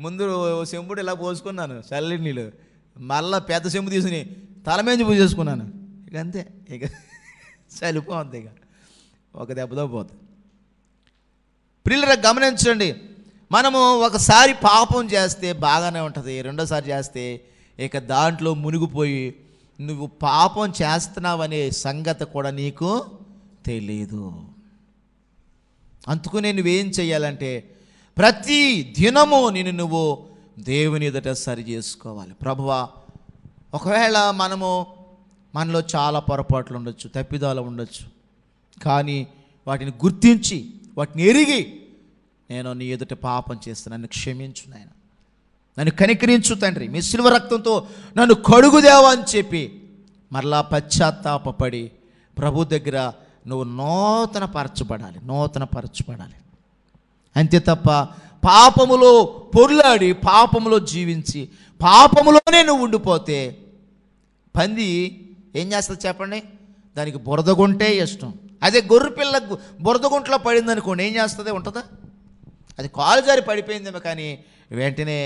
ముందు చెంబుడు ఇలా పోసుకున్నాను చల్లి నీళ్ళు, మళ్ళా పెద్ద చెంబు తీసుకుని తలమేంచి పూజేసుకున్నాను. ఇక అంతే, ఇక చలిపోతుంది, ఇక ఒక దెబ్బతో పోతుంది. ప్రియులరా గమనించండి, మనము ఒకసారి పాపం చేస్తే బాగానే ఉంటుంది, రెండోసారి చేస్తే ఇక దాంట్లో మునిగిపోయి నువ్వు పాపం చేస్తున్నావనే సంగతి కూడా నీకు తెలీదు. అందుకనే నువ్వేం చెయ్యాలంటే ప్రతి దినము నువ్వు దేవుని ఎదుట సరి చేసుకోవాలి. ప్రభువా, ఒకవేళ మనలో చాలా పొరపాట్లు ఉండొచ్చు, తప్పిదాలు ఉండొచ్చు, కానీ వాటిని గుర్తించి వాటిని ఎరిగి నేను నీ ఎదుట పాపం చేస్తాను, నన్ను క్షమించు నాయన, నన్ను కనికరించు తండ్రి, మీ శిలువ రక్తంతో నన్ను కడుగుదేవా అని చెప్పి మరలా పశ్చాత్తాపపడి ప్రభు దగ్గర నువ్వు నూతనపరచబడాలి. అంతే తప్ప పాపములో పొర్లాడి పాపములో జీవించి పాపములోనే నువ్వు ఉండిపోతే పంది ఏం చేస్తుంది చెప్పండి? దానికి బురదగుంటే ఇష్టం. అదే గొర్రె పిల్ల బురదగుంట్లో పడింది అనుకోండి, ఏం చేస్తుంది? ఉంటుందా? అది కాలు జారి పడిపోయిందేమో కానీ వెంటనే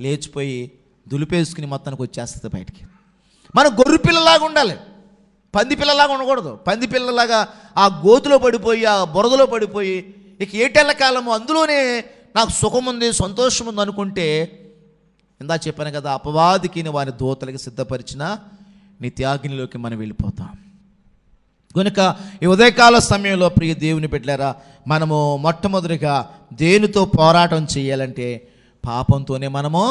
లేచిపోయి దులిపేసుకుని మొత్తానికి వచ్చేస్తుంది బయటికి. మనం గొర్రె పిల్లలాగా ఉండాలి, పంది పిల్లలాగా ఉండకూడదు. పంది పిల్లలాగా ఆ గోతులో పడిపోయి ఆ బురదలో పడిపోయి ఇక ఏటెళ్ళ కాలము అందులోనే నాకు సుఖం ఉంది, సంతోషం ఉంది అనుకుంటే ఇందా చెప్పాను కదా, అపవాదికి వారి దూతలకి సిద్ధపరిచిన నిత్యాగ్నిలోకి మనం వెళ్ళిపోతాం. కనుక ఈ ఉదయకాల సమయంలో ప్రియ దేవుని బిడ్డలారా, మనము మొట్టమొదటిగా దేనితో పోరాటం చేయాలంటే పాపంతోనే మనము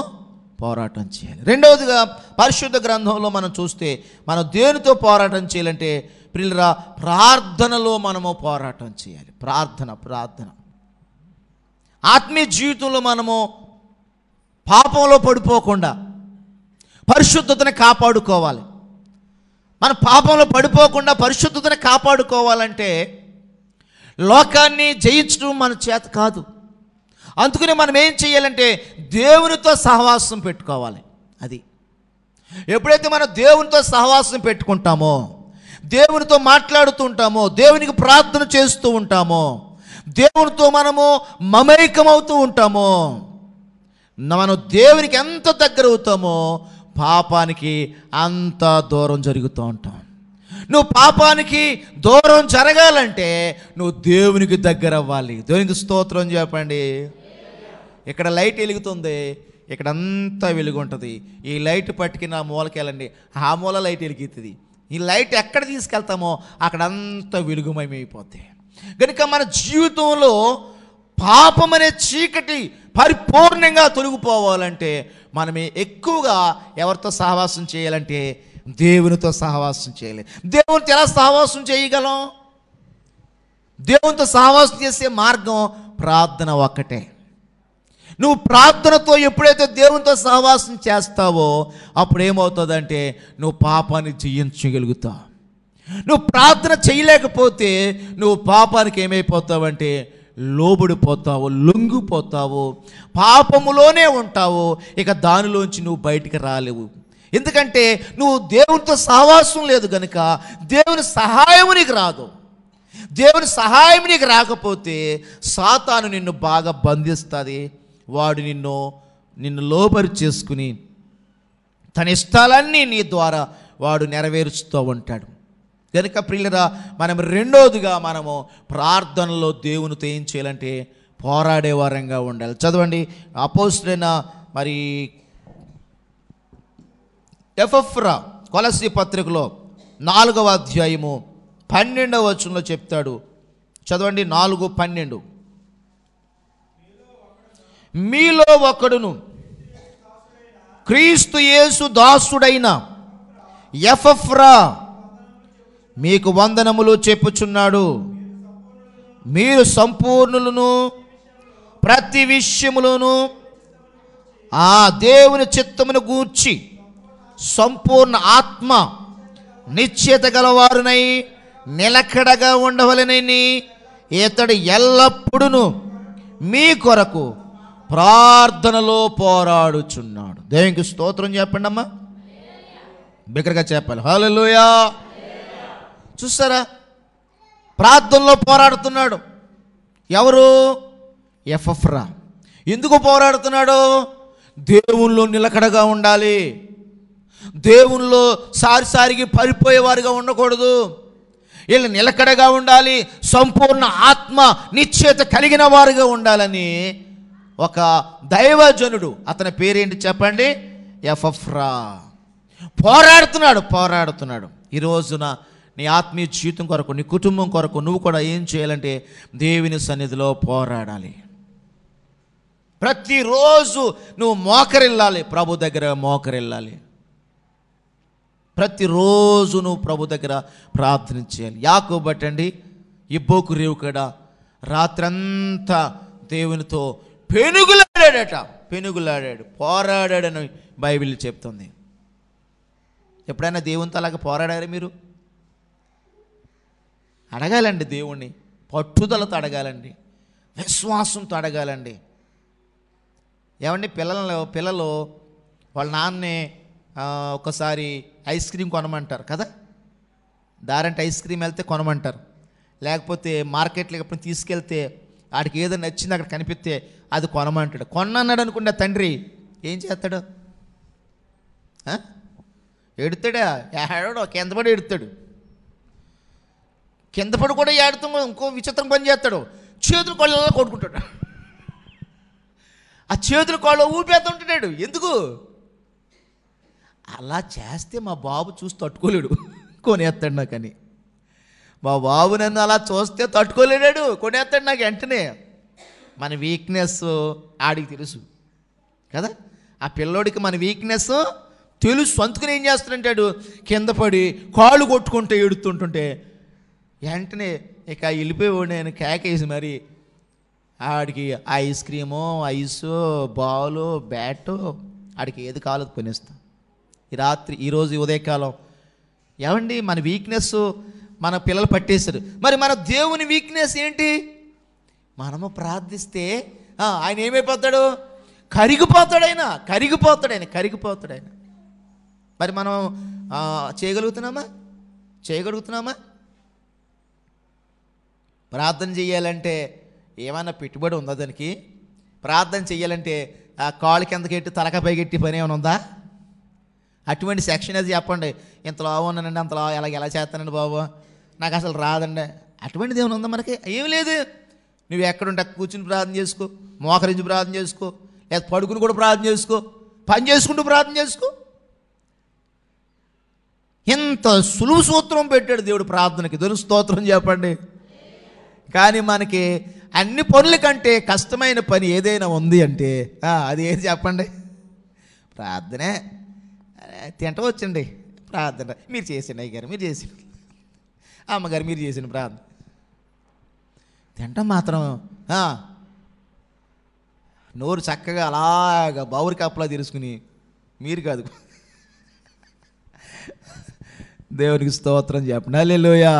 పోరాటం చేయాలి. రెండవదిగా పరిశుద్ధ గ్రంథంలో మనం చూస్తే మనం దేనితో పోరాటం చేయాలంటే ప్రియులరా ప్రార్థనలో మనము పోరాటం చేయాలి. ప్రార్థన ఆత్మీయ జీవితంలో మనము పాపంలో పడిపోకుండా పరిశుద్ధతని కాపాడుకోవాలి. మన పాపంలో పడిపోకుండా పరిశుద్ధతని కాపాడుకోవాలంటే లోకాన్ని జయించడం మన చేత కాదు. అందుకని మనం ఏం చేయాలంటే దేవునితో సహవాసం పెట్టుకోవాలి. అది ఎప్పుడైతే మనం దేవునితో సహవాసం పెట్టుకుంటామో, దేవునితో మాట్లాడుతూ ఉంటామో, దేవునికి ప్రార్థన చేస్తూ ఉంటామో, దేవునితో మనము మమేకమవుతూ ఉంటామో, మనం దేవునికి ఎంత దగ్గర అవుతామో పాపానికి అంత దూరం జరుగుతూ ఉంటాం. నువ్వు పాపానికి దూరం జరగాలంటే నువ్వు దేవునికి దగ్గర అవ్వాలి. దేవునికి స్తోత్రం చెప్పండి. ఇక్కడ లైట్ వెలుగుతుంది, ఇక్కడ అంతా వెలుగు ఉంటుంది. ఈ లైట్ పట్టుకుని ఆ మూలకి వెళ్ళండి, ఆ మూల లైట్ వెలుగుతుంది. ఈ లైట్ ఎక్కడ తీసుకెళ్తామో అక్కడ అంతా వెలుగుమయమైపోద్ది. కనుక మన జీవితంలో పాపం అనే చీకటి పరిపూర్ణంగా తొలగిపోవాలంటే మనమే ఎక్కువగా ఎవరితో సహవాసం చేయాలంటే దేవునితో సహవాసం చేయాలి. దేవునితో ఎలా సహవాసం చేయగలం? దేవునితో సహవాసం చేసే మార్గం ప్రార్థన ఒక్కటే. నువ్వు ప్రార్థనతో ఎప్పుడైతే దేవునితో సహవాసం చేస్తావో అప్పుడు ఏమవుతుందంటే నువ్వు పాపాన్ని జయించగలుగుతావు. నువ్వు ప్రార్థన చేయలేకపోతే నువ్వు పాపానికి ఏమైపోతావంటే లోబడిపోతావు, లొంగిపోతావు, పాపములోనే ఉంటావు. ఇక దానిలోంచి నువ్వు బయటికి రాలేవు. ఎందుకంటే నువ్వు దేవునితో సహవాసం లేదు కనుక దేవుని సహాయం నీకు రాదు. దేవుని సహాయం నీకు రాకపోతే సాతాను నిన్ను బాగా బంధిస్తుంది. వాడు నిన్ను లోబరి చేసుకుని తన ఇష్టాలన్నీ నీ ద్వారా వాడు నెరవేరుస్తూ ఉంటాడు. కనుక ప్రియులరా, మనం రెండోదిగా మనము ప్రార్థనలో దేవునితో ఏం చేయాలంటే పోరాడే వారంగా ఉండాలి. చదవండి, అపోస్తలుడైన మరి ఎపఫ్రా కొలస్సీ పత్రికలో 4వ అధ్యాయము 12వ వచనంలో చెప్తాడు. చదవండి, 4:12. మీలో ఒకడును క్రీస్తు యేసు దాసుడైన ఎపఫ్రా మీకు వందనములు చెప్పుచున్నాడు. మీరు సంపూర్ణులను, ప్రతి విషయములోను ఆ దేవుని చిత్తమును గూర్చి సంపూర్ణ ఆత్మ నిశ్చయత గలవారునై నిలకడగా ఉండవలెనని ఇతడు ఎల్లప్పుడూ మీ కొరకు ప్రార్థనలో పోరాడుచున్నాడు. దేవునికి స్తోత్రం చెప్పండి అమ్మా, బిగ్గరగా చెప్పాలి. హల్లెలూయా. చూస్తారా, ప్రార్థనలో పోరాడుతున్నాడు. ఎవరు? ఎపఫ్రా. ఎందుకు పోరాడుతున్నాడు? దేవునిలో నిలకడగా ఉండాలి. దేవునిలో సారిసారికి పడిపోయేవారుగా ఉండకూడదు. వీళ్ళు నిలకడగా ఉండాలి, సంపూర్ణ ఆత్మ నిశ్చయత కలిగిన వారుగా ఉండాలని ఒక దైవజనుడు, అతని పేరేంటి చెప్పండి? ఎపఫ్రా. పోరాడుతున్నాడు. ఈ రోజున నీ ఆత్మీయ జీవితం కొరకు, నీ కుటుంబం కొరకు నువ్వు కూడా ఏం చేయాలంటే దేవుని సన్నిధిలో పోరాడాలి. ప్రతిరోజు నువ్వు మోకరిల్లాలి, ప్రభు దగ్గర మోకరిల్లాలి. ప్రతిరోజు నువ్వు ప్రభు దగ్గర ప్రార్థన చేయాలి. యాకోబు బట్టండి, ఇబ్బోకు రేవు కూడా రాత్రంతా దేవునితో పెనుగులాడాడు, పోరాడాడని బైబిల్ చెప్తుంది. ఎప్పుడైనా దేవునితో అలాగే పోరాడారు మీరు? అడగాలండి దేవుణ్ణి, పట్టుదలతో అడగాలండి, విశ్వాసంతో అడగాలండి. ఏమండి, పిల్లలు వాళ్ళ నాన్నే ఒకసారి ఐస్ క్రీమ్ కొనమంటారు కదా, దారంటే ఐస్ క్రీమ్ వెళ్తే కొనమంటారు. లేకపోతే మార్కెట్లోకి ఎప్పుడు తీసుకెళ్తే ఆడికి ఏదో నచ్చింది అక్కడ కనిపిస్తే అది కొనమంటాడు. కొన్నాడు అనుకుంటే తండ్రి ఏం చేస్తాడు? ఎడుతాడా? ఏడో కింద పడి ఎడుతాడు. కింద పడి కూడా ఏడుతూ ఇంకో విచిత్రం పని చేస్తాడు. చేతులు కాళ్ళలో కొట్టుకుంటాడు. ఆ చేతులు కాళ్ళు ఊపేస్తుంటాడు. ఎందుకు అలా చేస్తే మా బాబు చూసి తట్టుకోలేడు, కొనేస్తాడు నాకని. మా బాబు నన్ను అలా చూస్తే తట్టుకోలేడాడు, కొనేస్తాడు నాకు వెంటనే. మన వీక్నెస్ ఆడికి తెలుసు కదా, ఆ పిల్లోడికి మన వీక్నెస్ తెలుసు. అందుకని ఏం చేస్తాడంటాడు, కింద పడి కాళ్ళు కొట్టుకుంటే ఎడుతుంటుంటే వెంటనే ఇక వెళ్ళిపోయాడు. నేను కేకేసి మరి ఆడికి ice cream, ice, Balu, bat, ఆడికి ఏది కావాలో కొనిస్తాం. ఈరోజు ఉదయకాలం ఏమండి, మన వీక్నెస్ మన పిల్లలు పట్టేశారు. మరి మన దేవుని వీక్నెస్ ఏంటి? మనము ప్రార్థిస్తే ఆయన ఏమైపోతాడు? కరిగిపోతాడు ఆయన. మరి మనం చేయగలుగుతున్నామా? ప్రార్థన చేయాలంటే ఏమైనా పెట్టుబడి ఉందా దానికి? ప్రార్థన చేయాలంటే ఆ కాళ్ళు కిందకెట్టి తలక పైకెట్టి పని ఏమైనా ఉందా? అటువంటి సెక్షన్ అది చెప్పండి. ఇంతలో ఉన్నానండి, అంతలో ఎలా చేస్తానండి బాబు, నాకు అసలు రాదండి, అటువంటిది ఏమైనా ఉందా మనకి? ఏం లేదు. నువ్వు ఎక్కడుంటే కూర్చుని ప్రార్థన చేసుకో, మోకరించి ప్రార్థన చేసుకో, లేదా పడుకుని కూడా ప్రార్థన చేసుకో, పని చేసుకుంటూ ప్రార్థన చేసుకో. ఎంత సులువు సూత్రం పెట్టాడు దేవుడు ప్రార్థనకి. దేవుని స్తోత్రం చెప్పండి. కానీ మనకి అన్ని పనుల కంటే కష్టమైన పని ఏదైనా ఉంది అంటే అది ఏది చెప్పండి? ప్రార్థనే. తింటవచ్చండి ప్రార్థన, మీరు చేసిండి అయ్యగారు, మీరు చేసిండు, అమ్మగారు మీరు చేసిన ప్రార్థన. తింటాం మాత్రం నోరు చక్కగా అలాగా బావురి కప్పలా తెరుచుకుని మీరు కాదు. దేవునికి స్తోత్రం చెప్పండి. హల్లెలూయా.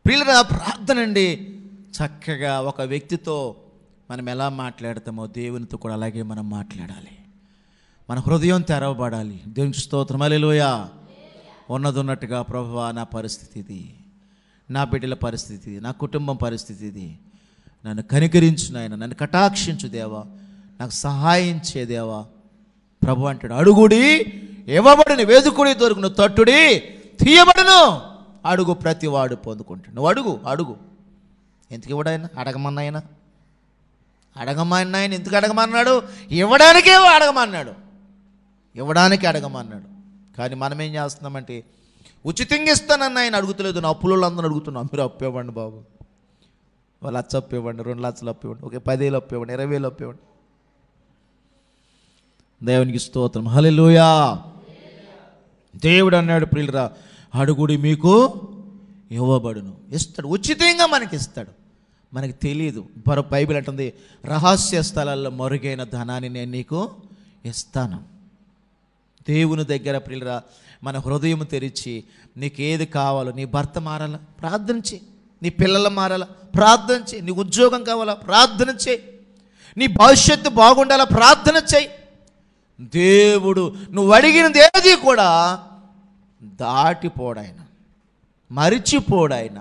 ప్రియులరా, ప్రార్థన అండి చక్కగా ఒక వ్యక్తితో మనం ఎలా మాట్లాడతామో దేవునితో కూడా అలాగే మనం మాట్లాడాలి. మన హృదయం తెరవబడాలి. దేవునికి స్తోత్రం, హల్లెలూయా. ఉన్నట్టుగా ప్రభువా, నా పరిస్థితి ఇది, నా బిడ్డల పరిస్థితి ఇది, నా కుటుంబం పరిస్థితి ఇది, నన్ను కనికరించు నాయన, నన్ను కటాక్షించు దేవా, నాకు సహాయం చే దేవా. ప్రభు అంటాడు, అడుగుడి ఇవ్వబడిన, వెదుకుడి దొరుకును, తట్టుడి తీయబడును, అడుగు ప్రతివాడు పొందుకుంటాడు. నువ్వు అడుగు, అడుగు. ఎందుకు ఇవ్వడాయన? అడగమన్నాయన, అడగమన్నాయన. ఎందుకు అడగమన్నాడు? ఇవ్వడానికే అడగమన్నాడు, ఇవ్వడానికి అడగమన్నాడు. కానీ మనం ఏం చేస్తున్నామంటే, ఉచితంగా ఇస్తానన్న ఆయన అడుగుతలేదు. నా అప్పులలో అందరూ అడుగుతున్నాం, మీరు అప్పు ఇవ్వండి బాబు, వాళ్ళు లక్ష అప్పు ఇవ్వండి, 2 లక్షలు అప్పు ఇవ్వండి, ఓకే 10,000 అప్పు ఇవ్వండి, 20,000 అప్పు ఇవ్వండి. దేవునికి స్తోత్రం, హల్లెలూయా. దేవుడు అన్నాడు, ప్రియులరా, అడుగుడి మీకు ఇవ్వబడును. ఇస్తాడు, ఉచితంగా మనకి ఇస్తాడు. మనకి తెలియదు. బైబిల్ అంటుంది, రహస్య స్థలాల్లో మరుగైన ధనాన్ని నేను నీకు ఇస్తాను. దేవుని దగ్గర ప్రియులరా మన హృదయం తెరిచి, నీకు ఏది కావాలో, నీ భర్త మారాలా, ప్రార్థన చేయి. నీ పిల్లలు మారాలా, ప్రార్థన చేయి. నీ ఉద్యోగం కావాలా, ప్రార్థన చేయి. నీ భవిష్యత్తు బాగుండాలా, ప్రార్థన చేయి. దేవుడు నువ్వు అడిగినది ఏది కూడా దాటిపోడాయన, మరిచిపోడాయన.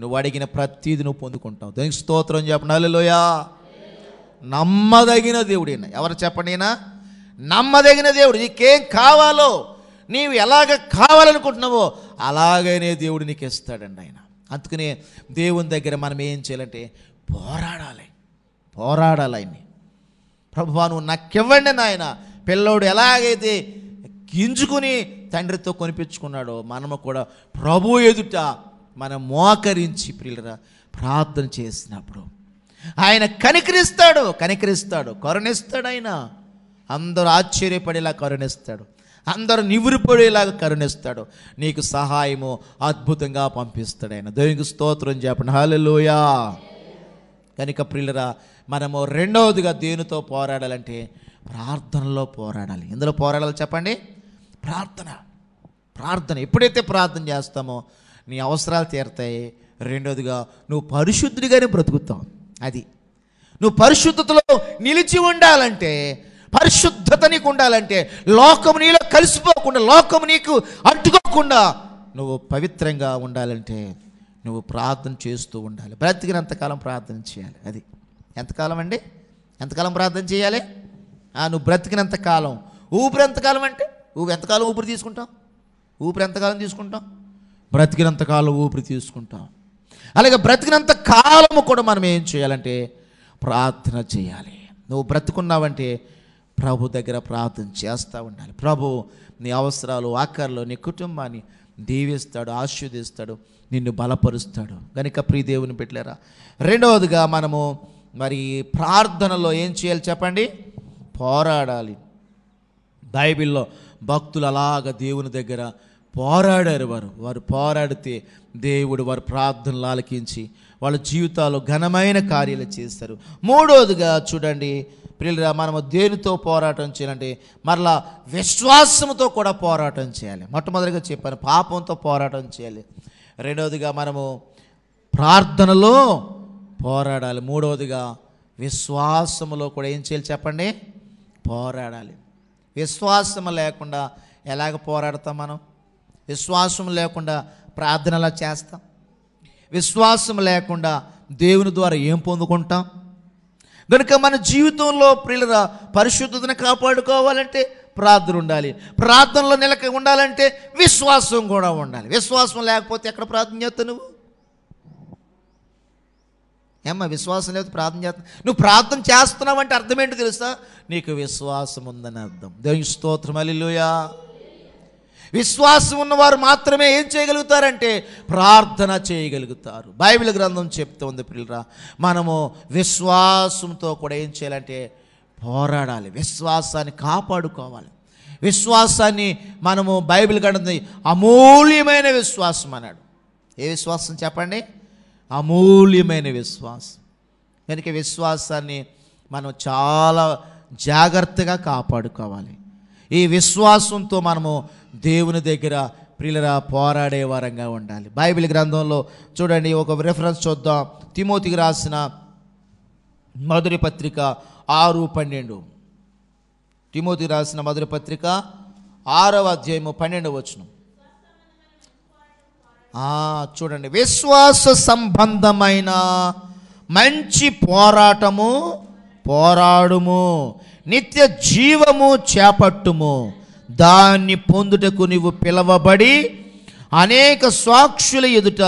నువ్వు అడిగిన ప్రతిదీ నువ్వు పొందుకుంటావు. దానికి స్తోత్రం చెప్పండి, హల్లెలూయా. నమ్మదగిన దేవుడైనా, ఎవరు చెప్పండి, అయినా నమ్మదగిన దేవుడు. నీకేం కావాలో, నీవు ఎలాగ కావాలనుకుంటున్నావో అలాగనే దేవుడు నీకు ఇస్తాడండి ఆయన. అందుకనే దేవుని దగ్గర మనం ఏం చేయాలంటే పోరాడాలి, పోరాడాలి. ఆయన్ని, ప్రభువా నువ్వు నాకివ్వండి నాయన. పిల్లోడు ఎలాగైతే గింజుకుని తండ్రితో కొనిపించుకున్నాడో, మనము కూడా ప్రభు ఎదుట మనం మోకరించి ప్రియులరా ప్రార్థన చేసినప్పుడు ఆయన కనికరిస్తాడు, కనికరిస్తాడు, కరుణిస్తాడు. ఆయన అందరూ ఆశ్చర్యపడేలా కరుణిస్తాడు, అందరూ నివురిపడేలాగా కరుణిస్తాడు. నీకు సహాయము అద్భుతంగా పంపిస్తాడు ఆయన. దేవునికి స్తోత్రం చెప్పండి, హల్లెలూయా. కనుక ప్రియులరా మనము రెండవదిగా దేనితో పోరాడాలంటే ప్రార్థనలో పోరాడాలి. ఎందులో పోరాడాలి చెప్పండి? ప్రార్థన. ప్రార్థన ఎప్పుడైతే ప్రార్థన చేస్తామో నీ అవసరాలు తీరుతాయి. రెండోదిగా నువ్వు పరిశుద్ధుడిగానే బ్రతుకుతావు. అది నువ్వు పరిశుద్ధతలో నిలిచి ఉండాలంటే, పరిశుద్ధత నీకు ఉండాలంటే, లోకము నీలో కలిసిపోకుండా, లోకము నీకు అంటుకోకుండా నువ్వు పవిత్రంగా ఉండాలంటే నువ్వు ప్రార్థన చేస్తూ ఉండాలి. బ్రతికినంతకాలం ప్రార్థన చేయాలి. అది ఎంతకాలం అండి? ఎంతకాలం ప్రార్థన చేయాలి? నువ్వు బ్రతికినంత కాలం. ఊపిరి ఎంతకాలం అంటే ఎంతకాలం ఊపిరి తీసుకుంటావు? ఊపిరి ఎంతకాలం తీసుకుంటాం? బ్రతికినంతకాలం ఊపిరి తీసుకుంటాం. అలాగే బ్రతికినంత కాలము కూడా మనం ఏం చేయాలంటే ప్రార్థన చేయాలి. నువ్వు బ్రతుకున్నావంటే ప్రభు దగ్గర ప్రార్థన చేస్తూ ఉండాలి. ప్రభు నీ అవసరాలు, ఆకర్లు, నీ కుటుంబాన్ని దీవిస్తాడు, ఆశీర్వదిస్తాడు, నిన్ను బలపరుస్తాడు. కనుక ప్రియ దేవుని బిడ్డలారా, రెండవదిగా మనము మరి ప్రార్థనలో ఏం చేయాలి చెప్పండి? పోరాడాలి. బైబిల్లో భక్తులు అలాగ దేవుని దగ్గర పోరాడారు. వారు పోరాడితే దేవుడు వారి ప్రార్థనలు ఆలకించి వాళ్ళ జీవితాల్లో ఘనమైన కార్యాలు చేస్తారు. మూడవదిగా చూడండి ప్రియులారా, మనము దేనితో పోరాటం చేయాలంటే మరలా విశ్వాసంతో కూడా పోరాటం చేయాలి. మొట్టమొదటిగా చెప్పాను, పాపంతో పోరాటం చేయాలి. రెండవదిగా మనము ప్రార్థనలో పోరాడాలి. మూడవదిగా విశ్వాసములో కూడా ఏం చేయాలి చెప్పండి? పోరాడాలి. విశ్వాసం లేకుండా ఎలాగ పోరాడతాం మనం? విశ్వాసం లేకుండా ప్రార్థన ఎలా చేస్తాం? విశ్వాసం లేకుండా దేవుని ద్వారా ఏం పొందుకుంటాం? కనుక మన జీవితంలో ప్రియులరా పరిశుద్ధతను కాపాడుకోవాలంటే ప్రార్థన ఉండాలి. ప్రార్థనలో నిలక ఉండాలంటే విశ్వాసం కూడా ఉండాలి. విశ్వాసం లేకపోతే ఎక్కడ ప్రార్థన చేస్తావు నువ్వు? ఏమ్మా, విశ్వాసం లేకపోతే ప్రార్థన చేస్తా? నువ్వు ప్రార్థన చేస్తున్నావు అంటే అర్థం ఏంటో తెలుసా? నీకు విశ్వాసం ఉందని అర్థం. దేవునికి స్తోత్రం, హల్లెలూయా. విశ్వాసం ఉన్నవారు మాత్రమే ఏం చేయగలుగుతారంటే ప్రార్థన చేయగలుగుతారు. బైబిల్ గ్రంథం చెప్తుంది ప్రియులరా, మనము విశ్వాసంతో కూడా ఏం చేయాలంటే పోరాడాలి. విశ్వాసాన్ని కాపాడుకోవాలి. విశ్వాసాన్ని మనము బైబిల్ గ్రంథం అమూల్యమైన విశ్వాసం అన్నాడు. ఏ విశ్వాసం చెప్పండి? అమూల్యమైన విశ్వాసం. కనుక విశ్వాసాన్ని మనం చాలా జాగ్రత్తగా కాపాడుకోవాలి. ఈ విశ్వాసంతో మనము దేవుని దగ్గర ప్రియులరా పోరాడే వారంగా ఉండాలి. బైబిల్ గ్రంథంలో చూడండి, ఒక రెఫరెన్స్ చూద్దాం. తిమోతికి రాసిన మొదటి పత్రిక 6:12. తిమోతి రాసిన మొదటి పత్రిక 6వ అధ్యాయము 12వ వచనం. చూడండి, విశ్వాస సంబంధమైన మంచి పోరాటము పోరాడుము, నిత్య జీవము చేపట్టుము, దాన్ని పొందుటకు నీవు పిలవబడి అనేక సాక్షుల ఎదుట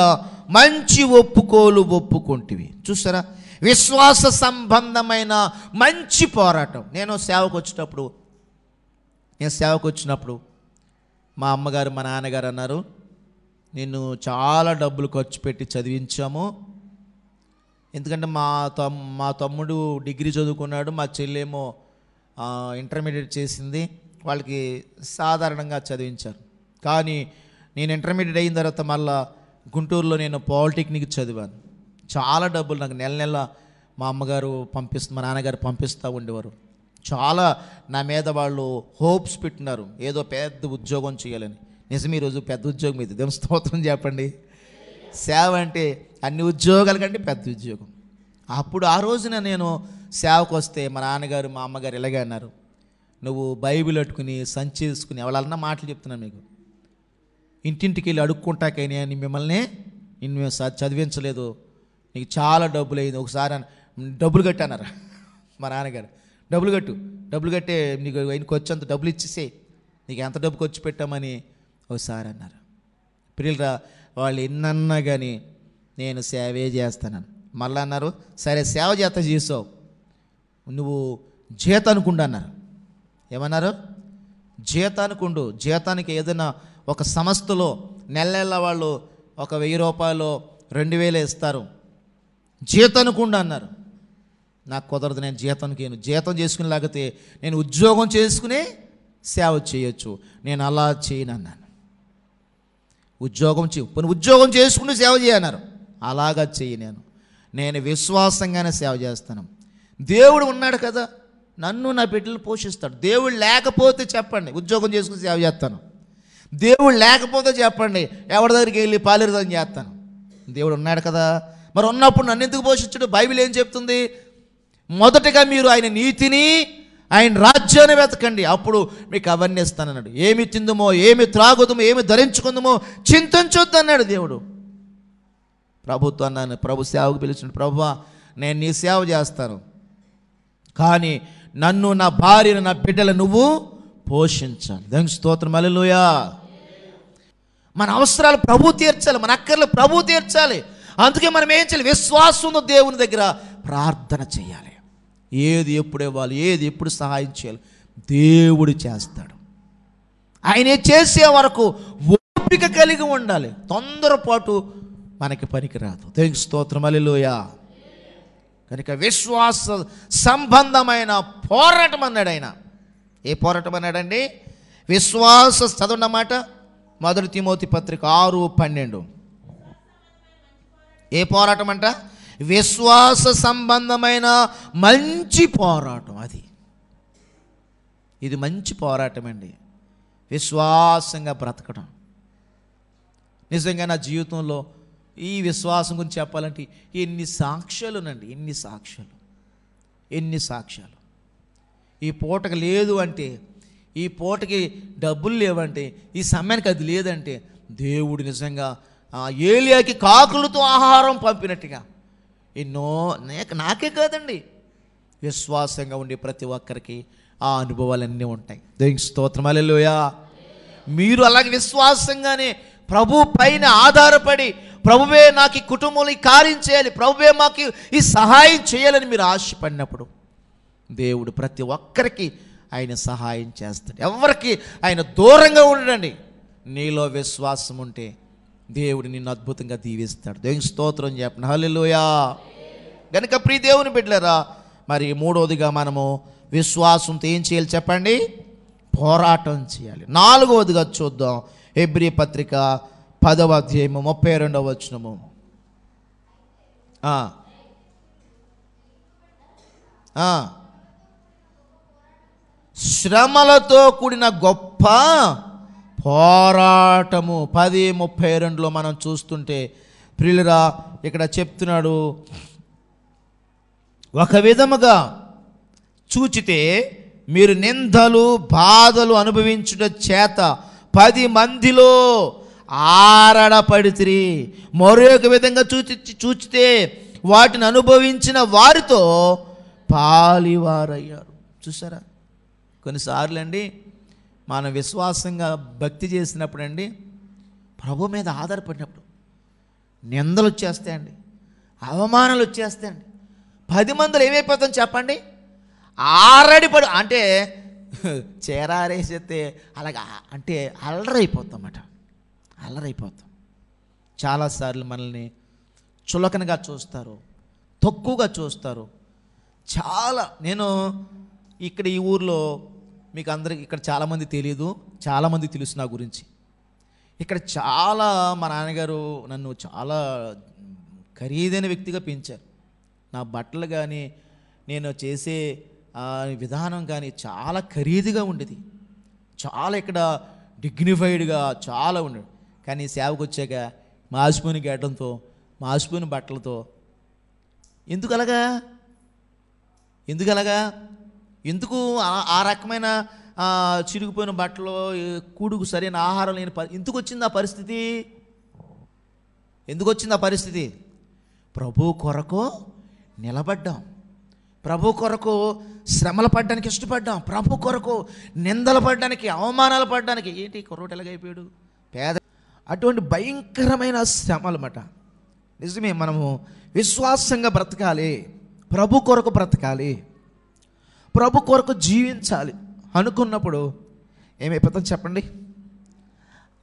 మంచి ఒప్పుకోలు ఒప్పుకొంటివి. చూసారా, విశ్వాస సంబంధమైన మంచి పోరాటం. నేను సేవకు వచ్చినప్పుడు మా అమ్మగారు మా నాన్నగారు అన్నారు, నిన్ను చాలా డబ్బులు ఖర్చు పెట్టి చదివించాము. ఎందుకంటే మా తమ్ముడు డిగ్రీ చదువుకున్నాడు, మా చెల్లేమో ఇంటర్మీడియట్ చేసింది. వాళ్ళకి సాధారణంగా చదివించారు. కానీ నేను ఇంటర్మీడియట్ అయిన తర్వాత మళ్ళా గుంటూరులో నేను పాలిటెక్నిక్ చదివాను. చాలా డబ్బులు నాకు నెల నెల మా నాన్నగారు పంపిస్తూ ఉండేవారు. చాలా నా మీద వాళ్ళు హోప్స్ పెట్టినారు, ఏదో పెద్ద ఉద్యోగం చేయాలని. నిజమే, ఈరోజు పెద్ద ఉద్యోగం ఇది. దేవుని స్తోత్రం చెప్పండి. సేవ అంటే అన్ని ఉద్యోగాల కంటే పెద్ద ఉద్యోగం. అప్పుడు ఆ రోజున నేను సేవకు వస్తే మా నాన్నగారు మా అమ్మగారు ఇలాగే అన్నారు, నువ్వు బైబిల్ పట్టుకుని సంచి వేసుకుని ఎవరన్నా మాటలు చెప్తున్నాను మీకు, ఇంటింటికి వెళ్ళి అడుక్కుంటాకైనా మిమ్మల్ని నిన్ను చదివించలేదు, నీకు చాలా డబ్బులు అయింది, ఒకసారి డబ్బులు కట్టి అన్నారు మా నాన్నగారు. డబ్బులు కట్టే నీకు ఆయనకు వచ్చేంత డబ్బులు ఇచ్చేసే, నీకు ఎంత డబ్బు ఖర్చు పెట్టామని ఒకసారి అన్నారు. పిల్లరా, వాళ్ళు ఎన్నన్నా కానీ నేను సేవే చేస్తాను. మళ్ళీ అన్నారు, సరే సేవ చేసావు, నువ్వు జీతానుకుండు అన్నారు. ఏమన్నారు? జీతానుకుండు. జీతానికి ఏదైనా ఒక సంస్థలో నెల వాళ్ళు ఒక 1000 రూపాయలు 2000 ఇస్తారు, జీతానుకుండు అన్నారు. నాకు కుదరదు, నేను జీతం చేసుకుని, లేకపోతే నేను ఉద్యోగం చేసుకుని సేవ చేయొచ్చు, నేను అలా చేయను అన్నాను. ఉద్యోగం చేసుకుని సేవ చేయన్నారు, అలాగా చెయ్యి. నేను విశ్వాసంగానే సేవ చేస్తాను. దేవుడు ఉన్నాడు కదా, నన్ను నా బిడ్డలు పోషిస్తాడు. దేవుడు లేకపోతే చెప్పండి, ఉద్యోగం చేసుకుని సేవ చేస్తాను. దేవుడు లేకపోతే చెప్పండి, ఎవరి దగ్గరికి వెళ్ళి పాలిరదం చేస్తాను. దేవుడు ఉన్నాడు కదా, మరి ఉన్నప్పుడు నన్ను ఎందుకు పోషించడు? బైబిల్ ఏం చెప్తుంది? మొదటగా మీరు ఆయన నీతిని, ఆయన రాజ్యాన్ని వెతకండి, అప్పుడు మీకు అవన్నీ ఇస్తానన్నాడు. ఏమి తిందుమో, ఏమి త్రాగుదమో, ఏమి ధరించుకుందామో చింతించొద్దు అన్నాడు దేవుడు. ప్రభు సేవకు పిలిచిన, ప్రభువా నేను నీ సేవ చేస్తాను, కానీ నన్ను, నా భార్యను, నా బిడ్డలు నువ్వు పోషించాలి. దానికి స్తోత్రం, హల్లెలూయా. మన అవసరాలు ప్రభు తీర్చాలి, మన అక్కర్లు ప్రభు తీర్చాలి. అందుకే మనం ఏం చేయాలి? విశ్వాసంతో దేవుని దగ్గర ప్రార్థన చేయాలి. ఏది ఎప్పుడు ఇవ్వాలి, ఏది ఎప్పుడు సహాయం చేయాలి, దేవుడు చేస్తాడు. ఆయనే చేసే వరకు ఓపిక కలిగి ఉండాలి. తొందరపాటు మనకి పనికిరాదు. దేవునికి స్తోత్రం, హల్లెలూయా. కనుక విశ్వాస సంబంధమైన పోరాటం అన్నాడు ఆయన. ఏ పోరాటం అన్నాడండి? విశ్వాస, చదవన్నమాట మొదటి తిమోతి పత్రిక 6:12. ఏ పోరాటం అంట? విశ్వాస సంబంధమైన మంచి పోరాటం. ఇది మంచి పోరాటం అండి. విశ్వాసంగా బ్రతకడం. నిజంగా నా జీవితంలో ఈ విశ్వాసం గురించి చెప్పాలంటే ఎన్ని సాక్ష్యాలునండి, ఎన్ని సాక్ష్యాలు. ఈ పూటకి లేదు అంటే, ఈ పూటకి డబ్బులు లేవంటే, ఈ సమయానికి అది లేదంటే, దేవుడు నిజంగా ఏలియాకి కాకులతో ఆహారం పంపినట్టుగా ఎన్నో, నాకే కాదండి, విశ్వాసంగా ఉండే ప్రతి ఒక్కరికి ఆ అనుభవాలన్నీ ఉంటాయి. దేవునికి స్తోత్రం, హల్లెలూయా. మీరు అలాగే విశ్వాసంగానే ప్రభు పైన ఆధారపడి, ప్రభువే నాకు ఈ కుటుంబంలో ఈ కార్యం చేయాలి, ప్రభువే మాకు ఈ సహాయం చేయాలని మీరు ఆశపడినప్పుడు దేవుడు ప్రతి ఒక్కరికి ఆయన సహాయం చేస్తాడు. ఎవరికి ఆయన దూరంగా ఉండడండి. నీలో విశ్వాసం ఉంటే దేవుడు నిన్ను అద్భుతంగా దీవిస్తాడు. దేవునికి స్తోత్రం చెప్పండి, హల్లెలూయా. కనుక ప్రియ దేవుని బిడ్డలారా, మరి మూడవదిగా మనము విశ్వాసంతో ఏం చేయాలి చెప్పండి? పోరాటం చేయాలి. నాలుగవదిగా చూద్దాం, హెబ్రీ పత్రిక 10వ అధ్యాయము 32వ వచనము. శ్రమలతో కూడిన గొప్ప పోరాటము. 10:32లో మనం చూస్తుంటే ప్రియులరా, ఇక్కడ ఒక విధముగా చూచితే మీరు నిందలు బాధలు అనుభవించుట చేత 10 మందిలో ఆరడపడితిరి. మరొక విధంగా చూచితే వాటిని అనుభవించిన వారితో పాలివారయ్యారు. చూసారా, కొన్నిసార్లు అండి మనం విశ్వాసంగా భక్తి చేసినప్పుడు అండి, ప్రభు మీద ఆధారపడినప్పుడు నిందలు వచ్చేస్తాయండి, అవమానాలు వచ్చేస్తాయండి. 10 మందిలో ఏమైపోతాం చెప్పండి? ఆరడిపడు అంటే చేరారేసేస్తే అలాగా అంటే అల్లరైపోతామట, అల్లరైపోతాం. చాలాసార్లు మనల్ని చులకనగా చూస్తారు, తక్కువగా చూస్తారు. నేను ఇక్కడ ఈ ఊర్లో మీకు అందరికి ఇక్కడ చాలామంది తెలియదు, చాలామంది తెలుసు నా గురించి. ఇక్కడ చాలా మా నాన్నగారు నన్ను చాలా ఖరీదైన వ్యక్తిగా పెంచారు. నా బట్టలు కానీ నేను చేసే విధానం కానీ చాలా ఖరీదుగా ఉండేది. చాలా ఇక్కడ డిగ్నిఫైడ్గా చాలా ఉండేది. కానీ సేవకు వచ్చాక మాసిపోయిన గడ్డంతో, మాసిపోయిన బట్టలతో ఎందుకు అలాగా ఎందుకు ఆ రకమైన చిరిగిపోయిన బట్టలు, కూడుకు సరైన ఆహారం లేని ఎందుకు వచ్చింది ఆ పరిస్థితి? ఎందుకు వచ్చింది ఆ పరిస్థితి? ప్రభు కొరకు నిలబడ్డాం, ప్రభు కొరకు శ్రమలు పడ్డానికి ఇష్టపడ్డాం, ప్రభు కొరకు నిందలు పడ్డానికి, అవమానాలు పడ్డానికి. ఏంటి కుర్రోడు ఎలాగైపోయాడు? పేద అటువంటి భయంకరమైన శ్రమలు అన్నమాట. నిజమే, మనము విశ్వాసంగా బ్రతకాలి, ప్రభు కొరకు బ్రతకాలి, ప్రభు కొరకు జీవించాలి అనుకున్నప్పుడు ఏమైపోతాం చెప్పండి?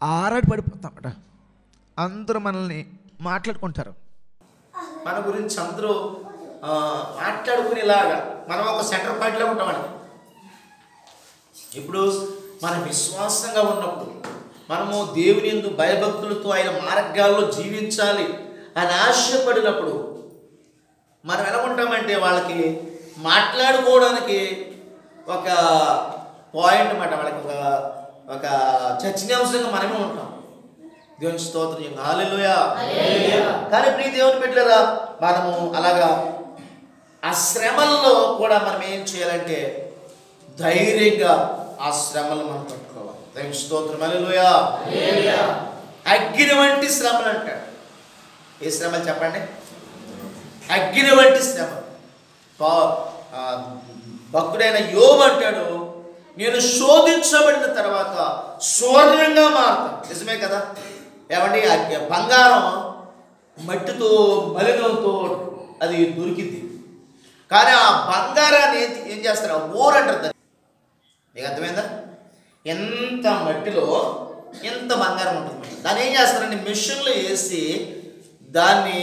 ఆరాడి పడిపోతామట. అందరూ మనల్ని మాట్లాడుకుంటారు, మన గురించి అందరూ మాట్లాడుకునేలాగా మనం ఒక సెంటర్ పాయింట్లో ఉంటామండి. ఇప్పుడు మనం విశ్వాసంగా ఉన్నప్పుడు, మనము దేవుని యందు భయభక్తులతో ఆయన మార్గాల్లో జీవించాలి అని ఆశపడినప్పుడు మనం ఎలా ఉంటామంటే వాళ్ళకి మాట్లాడుకోవడానికి ఒక పాయింట్ అన్నమాట, వాళ్ళకి ఒక చర్చనీయాంశంగా మనమే ఉంటాం. దేవుని స్తోత్రం, హల్లెలూయా. కానీ ప్రియ దేవుని బిడ్డలారా, మనము అలాగా ఆ శ్రమల్లో కూడా మనం ఏం చేయాలంటే ధైర్యంగా ఆ శ్రమలు మనం పట్టుకోవాలి. దేవుని స్తోత్రం, హల్లెలూయా. అగ్ని వంటి శ్రమలు అంటాడు. ఏ శ్రమలు చెప్పండి? అగ్ని వంటి శ్రమలు. భక్తుడైన యోబు అంటాడు, నేను శోధించబడిన తర్వాత సువర్ణంగా మారుతాను. నిజమే కదా? ఏమండి, బంగారం మట్టితో మలినంతో అది దొరికింది, కానీ ఆ బంగారాన్ని ఏం చేస్తారు? ఓర్ అంటారు దాన్ని. మీకు అర్థమైందా? ఎంత మట్టిలో ఎంత బంగారం ఉంటుంది. దాన్ని ఏం చేస్తారండి? మిషన్లో వేసి దాన్ని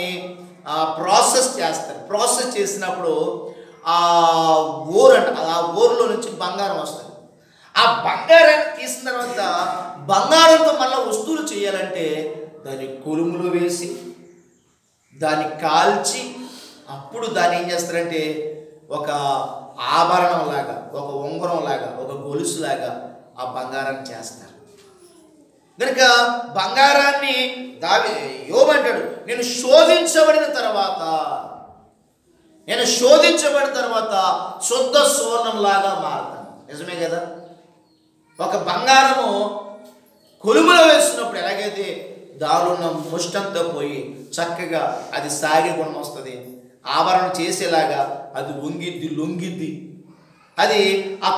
ప్రాసెస్ చేస్తారు. ప్రాసెస్ చేసినప్పుడు ఆ ఓర్ అంట, ఆ ఓర్లో నుంచి బంగారం వస్తుంది. ఆ బంగారాన్ని తీసిన తర్వాత బంగారంతో మళ్ళీ వస్తువులు చేయాలంటే దాన్ని కొలుములు వేసి దాన్ని కాల్చి అప్పుడు దాన్ని ఏం చేస్తారంటే ఒక ఆభరణం లాగా, ఒక ఉంగరం లాగా, ఒక గొలుసు లాగా ఆ బంగారాన్ని చేస్తారు. కనుక బంగారాన్ని యోబు అంటాడు, నేను శోధించబడిన తర్వాత శుద్ధ సువర్ణం లాగా మారుతాను. నిజమే కదా? ఒక బంగారము కొలుములో వేసినప్పుడు ఎలాగైతే దారున్న ముష్టంతో పోయి చక్కగా అది సాగే గుణం వస్తుంది, ఆభరణం చేసేలాగా అది వంగిద్ది, లొంగిద్ది. అది ఆ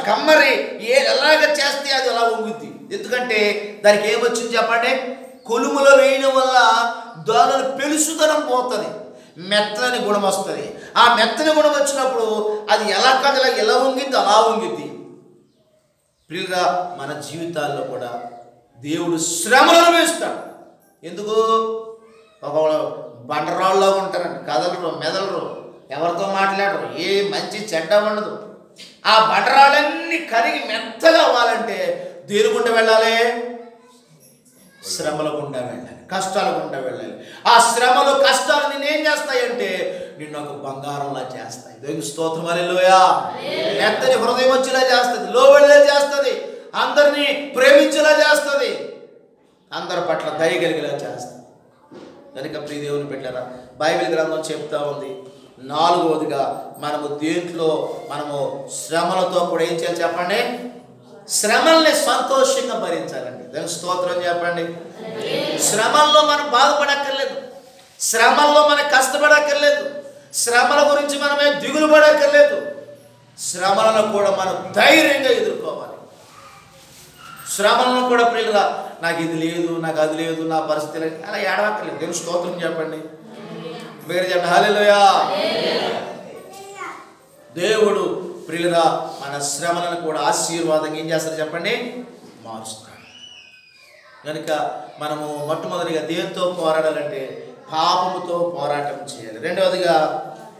కమ్మరి ఎలాగ చేస్తే అది అలా వంగుద్ది. ఎందుకంటే దానికి ఏమొచ్చింది చెప్పండి? కొలుములో వేయడం వల్ల దాని పెలుసుదనం పోతుంది, మెత్తని గుణం వస్తుంది. ఆ మెత్తని గుణం వచ్చినప్పుడు అది ఎలా కదలా ఎలా వంగిద్ది అలా వంగిద్ది. ప్రియుగా మన జీవితాల్లో కూడా దేవుడు శ్రమలను అనుభవిస్తాడు. ఎందుకు? ఒక బండరాళ్ళలో ఉంటారండి, కదలరు, మెదలరు, ఎవరితో మాట్లాడరు, ఏ మంచి చెడ్డ ఉండదు. ఆ బండరాళ్ళన్నీ కరిగి మెత్తగా అవ్వాలంటే దేని గుండా వెళ్ళాలి? శ్రమల గుండా వెళ్ళాలి, కష్టాల గుండా వెళ్ళాలి. ఆ శ్రమలు కష్టాలు నిన్నేం చేస్తాయంటే నిన్ను ఒక బంగారంలా చేస్తాయి. దేవుని స్తోత్రం, హల్లెలూయా. మెత్తని హృదయం వచ్చేలా చేస్తుంది, లోబడిలా చేస్తుంది, అందరినీ ప్రేమించేలా చేస్తుంది, అందరి పట్ల దయ కలిగేలా చేస్తుంది. కనుక ప్రియ దేవుని బిడ్డలారా, బైబిల్ గ్రంథం చెప్తా ఉంది, నాలుగవదిగా మనము దేంట్లో మనము శ్రమలతో కూడా ఏం చేయాలి చెప్పండి? శ్రమల్ని సంతోషంగా భరించాలండి. దానికి స్తోత్రం చెప్పండి. శ్రమల్లో మనం బాధపడక్కర్లేదు, శ్రమల్లో మనం కష్టపడక్కర్లేదు, శ్రమల గురించి మనమే దిగులు పడక్కర్లేదు. శ్రమలను కూడా మనం ధైర్యంగా ఎదుర్కోవాలి. శ్రమలను కూడా ప్రియులుగా నాకు ఇది లేదు, నాకు అది లేదు, నా పరిస్థితి లేదు అలా ఏడవక్కర్లేదు. దేవుని స్తోత్రం చెప్పండి. మీరు చెప్పండి హల్లెలూయా. దేవుడు ప్రియులుగా మన శ్రమలను కూడా ఆశీర్వాదంగా ఏం చేస్తారు చెప్పండి? మారుస్తాడు. కనుక మనము మొట్టమొదటిగా దేనితో పోరాడాలంటే పాపముతో పోరాటం చేయాలి. రెండవదిగా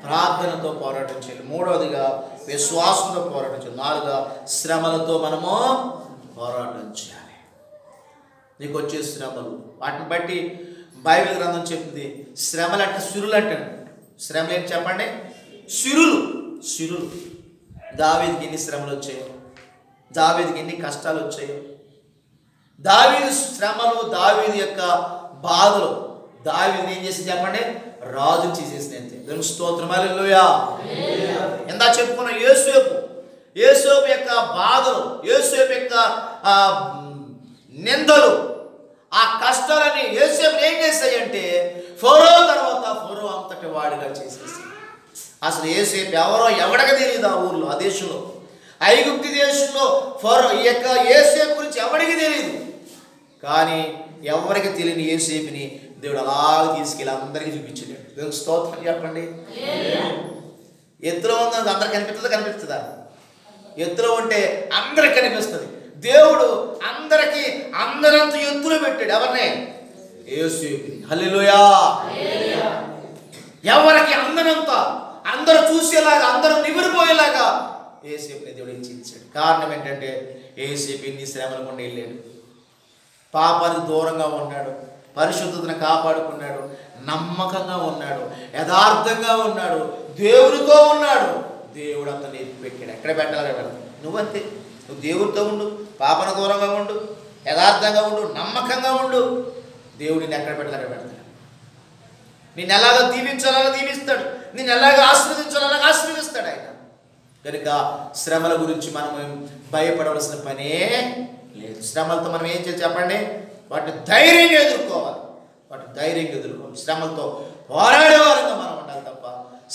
ప్రార్థనతో పోరాటం చేయాలి. మూడవదిగా విశ్వాసంతో పోరాటం చేయాలి. నాలుగుగా శ్రమలతో మనము పోరాటం చేయాలి. నీకు వచ్చే శ్రమలు వాటిని బట్టి బైబిల్ గ్రంథం చెప్తుంది శ్రమలు అంటే సిరులు అంటండి. శ్రమలు ఏంటి చెప్పండి? సిరులు. సిరులు. దావీదుకి ఎన్ని శ్రమలు వచ్చాయో, దావీదుకి ఎన్ని కష్టాలు వచ్చాయో, దావీదు శ్రమలు, దావీదు యొక్క బాధలు దావీదుని ఏం చేసి చెప్పండి? రాజు చేసేసినంతే. దేవుని స్తోత్రం హల్లెలూయా. ఎంత చెప్పుకున్న యోసేపు యొక్క బాధలు, యోసేపు యొక్క నిందలు, ఆ కష్టాలని యోసేపు ఏం చేస్తాయంటే ఫరో తర్వాత ఫరో అంతటి వాడిగా చేసేసి, అసలు యోసేపు ఎవరో ఎవడికి తెలియదు ఆ ఊర్లో, ఆ దేశంలో, ఐగుప్తు దేశంలో ఫరో ఈ యొక్క యోసేపు గురించి ఎవడికి తెలియదు. కానీ ఎవరికి తెలియని యోసేపుని దేవుడు అలాగ తీసుకెళ్ళి అందరికీ చూపించాడు. దేవునికి స్తోత్రం చెప్పండి. ఎత్తులో ఉంది అందరికి కనిపిస్తుందా? ఎత్తులో ఉంటే అందరికి కనిపిస్తుంది. దేవుడు అందరంత ఎత్తులో పెట్టాడు. ఎవరిని? యోసేపుని. హల్లెలూయా. ఎవరికి అందనంత అందరూ చూసేలాగా, అందరూ నిమిరిపోయేలాగా యోసేపుని దేవుడు ఇచ్చాడు. కారణం ఏంటంటే యోసేపు ఇన్ని శ్రమల గుండా వెళ్ళాడు, పాపానికి దూరంగా ఉన్నాడు, పరిశుద్ధతను కాపాడుకున్నాడు, నమ్మకంగా ఉన్నాడు, యథార్థంగా ఉన్నాడు, దేవుడితో ఉన్నాడు. దేవుడు అతన్ని పెట్టాడు. ఎక్కడ పెట్టాలి పెడతాడు. నువ్వంతే, నువ్వు దేవుడితో ఉండు, పాపన దూరంగా ఉండు, యథార్థంగా ఉండు, నమ్మకంగా ఉండు. దేవుడిని ఎక్కడ పెట్టాలి పెడతాడు. నిన్ను ఎలాగో దీవించాలని దీవిస్తాడు, నిన్ను ఎలాగో ఆశీర్వదించాలని ఆశీర్వదిస్తాడు ఆయన. కనుక శ్రమల గురించి మనం భయపడవలసిన పనే లేదు. శ్రమలతో మనం ఏం చేయాలి చెప్పండి? వాటిని ధైర్యంగా ఎదుర్కోవాలి. శ్రమలతో పోరాడేవారంగా మనం ఉండాలి తప్ప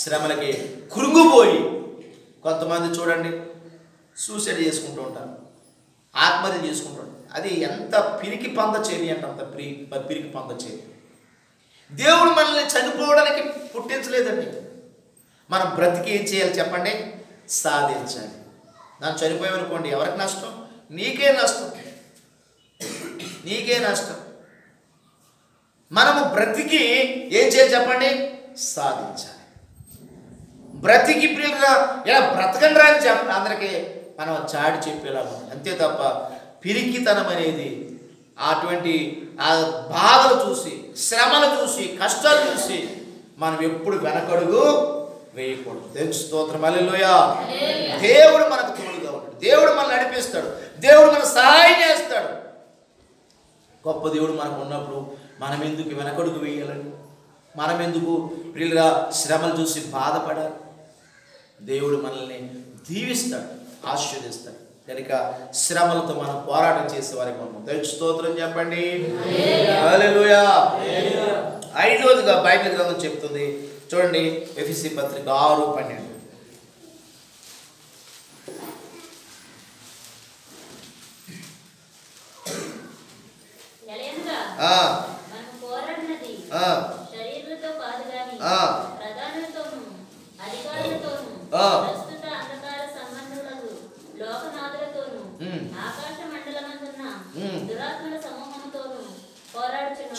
శ్రమలకి కృంగిపోయి కొంతమంది చూడండి సూసైడ్ చేసుకుంటూ ఉంటారు, ఆత్మహత్య చేసుకుంటూ ఉంటారు. అది ఎంత పిరికి పంద చర్య అంటే అంత పిరికి పంద చర్య. దేవుడు మనల్ని చనిపోవడానికి పుట్టించలేదండి. మనం బ్రతికి ఏం చేయాలి చెప్పండి? సాధించాలి. నన్ను చనిపోయామనుకోండి ఎవరికి నష్టం? నీకే నష్టం. మనము బ్రతికి ఏం చేయాలి చెప్పండి? సాధించాలి. బ్రతికి ప్రియులుగా ఇలా బ్రతకండి రా అని చెప్పండి అందరికీ మనం చాటి చెప్పేలాగా. అంతే తప్ప పిరికితనం అనేది అటువంటి ఆ బాధలు చూసి, శ్రమలు చూసి, కష్టాలు చూసి మనం ఎప్పుడు వెనకడుగు వేయకూడదు. దేవుని స్తోత్రం హల్లెలూయా. దేవుడు మనకు తోడుగా ఉంటాడు, దేవుడు మనల్ని నడిపిస్తాడు, దేవుడు మనకు సహాయం చేస్తాడు. గొప్ప దేవుడు మనకు ఉన్నప్పుడు మనం ఎందుకు వెనకడుగు వేయాలని, మనం ఎందుకు ప్రియులుగా శ్రమలు చూసి బాధపడాలి? దేవుడు మనల్ని దీవిస్తాడు, ఆశీర్వదిస్తాడు. కనుక శ్రమలతో మనం పోరాటం చేసే వారికి మనం దేవుని స్తోత్రం చెప్పండి. హల్లెలూయా. ఐదవదిగా బైబిల్ గ్రంథం చెప్తుంది చూడండి, ఎఫెసీ పత్రిక 6:12.